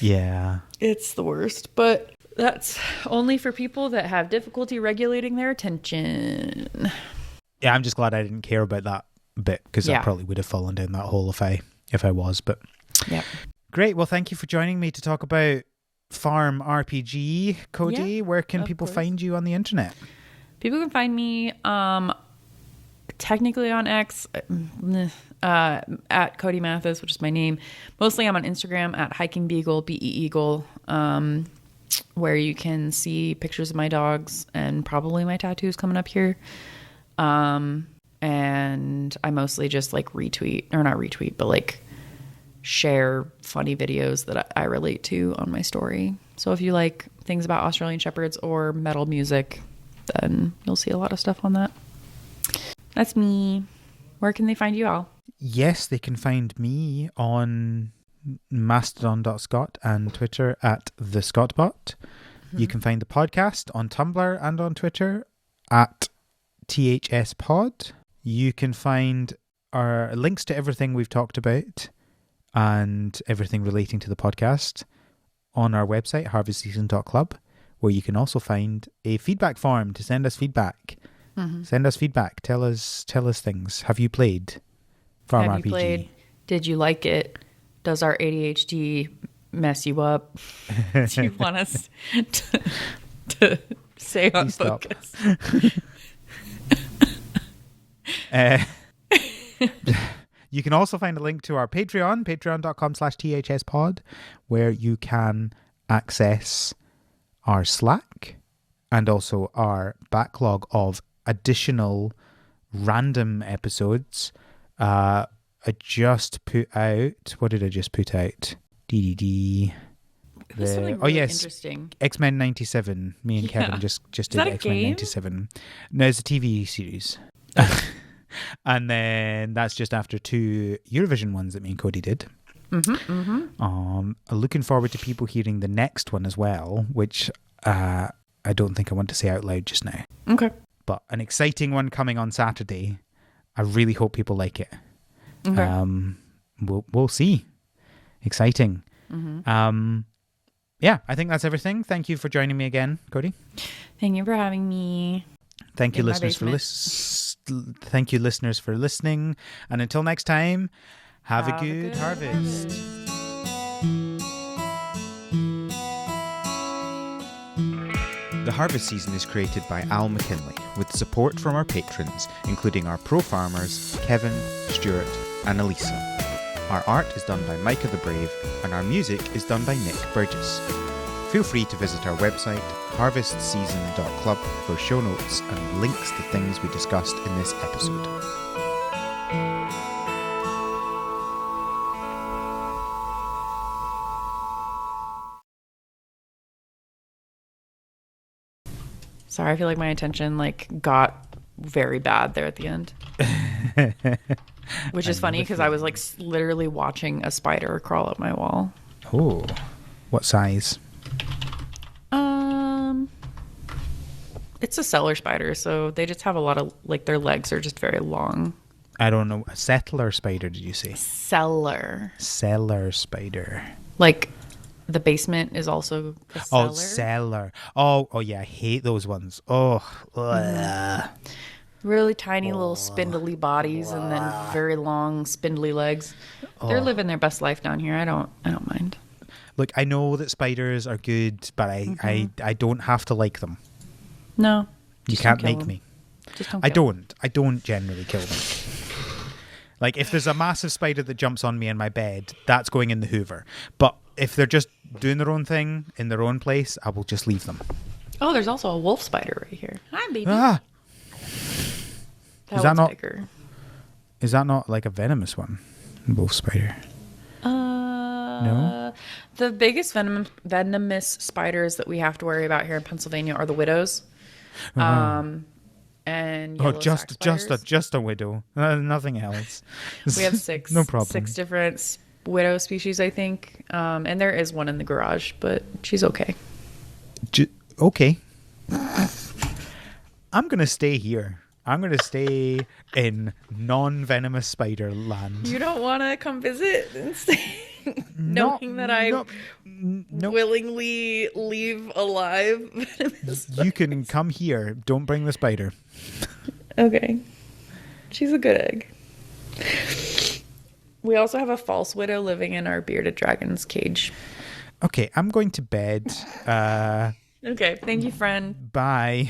Yeah. It's the worst, but that's only for people that have difficulty regulating their attention. Yeah, I'm just glad I didn't care about that bit, because I probably would have fallen down that hole if I was. But yeah, great. Well, thank you for joining me to talk about FarnRPG, Codey. Yeah, where can people find you on the internet? People can find me technically on X at Codey Mathis, which is my name. Mostly I'm on Instagram at Hiking Beagle, Beagle, where you can see pictures of my dogs and probably my tattoos coming up here. And I mostly just like but like share funny videos that I relate to on my story. So if you like things about Australian Shepherds or metal music, then you'll see a lot of stuff on that. That's me. Where can they find you, Al? Yes, they can find me on Mastodon.Scott and Twitter at the Scottbot. You can find the podcast on Tumblr and on Twitter at THSPod. You can find our links to everything we've talked about and everything relating to the podcast on our website, harvestseason.club, where you can also find a feedback form to send us feedback. Send us feedback. Tell us things. Have you played FarmRPG? Have you played? Did you like it? Does our ADHD mess you up? Do you want us to say on focus? You can also find a link to our Patreon, patreon.com/thspod, where you can access our Slack and also our backlog of additional random episodes. I just put out... What did I just put out? DDD. Something really interesting. X-Men 97. Me and Kevin just did X-Men 97. No, it's a TV series. And then that's just after 2 Eurovision ones that me and Codey did. Looking forward to people hearing the next one as well, which I don't think I want to say out loud just now. Okay. But an exciting one coming on Saturday. I really hope people like it. Okay. We'll see. Exciting. Yeah, I think that's everything. Thank you for joining me again, Codey. Thank you for having me. Thank you, listeners, for listening. And until next time, have a good harvest. The Harvest Season is created by Al McKinley, with support from our patrons, including our pro farmers, Kevin, Stuart, and Elisa. Our art is done by Micah the Brave, and our music is done by Nick Burgess. Feel free to visit our website, harvestseason.club, for show notes and links to things we discussed in this episode. Sorry, I feel like my attention got very bad there at the end. Which is funny because I was literally watching a spider crawl up my wall. Oh, what size? It's a cellar spider, so they just have a lot of their legs are just very long. I don't know. A settler spider, did you say? Cellar spider. The basement is also a cellar. Oh, cellar. Oh yeah, I hate those ones. Oh. Really tiny little spindly bodies and then very long spindly legs. They're living their best life down here. I don't mind. Look, I know that spiders are good, but I don't have to like them. No. You can't make me. Just don't I don't generally kill them. If there's a massive spider that jumps on me in my bed, that's going in the Hoover. But if they're just doing their own thing in their own place, I will just leave them. Oh, there's also a wolf spider right here. Hi, baby. Ah! That one's bigger. Is that not a venomous one? Wolf spider. No? The biggest venomous spiders that we have to worry about here in Pennsylvania are the widows. And just a widow. Nothing else. We have 6. No problem. 6 different widow species, I think. And there is one in the garage, but she's okay. Okay. I'm going to stay here. I'm going to stay in non-venomous spider land. You don't want to come visit and stay? Knowing that I willingly leave alive. You can come here. Don't bring the spider. Okay. She's a good egg. We also have a false widow living in our bearded dragon's cage. Okay, I'm going to bed. Okay, thank you, friend. Bye.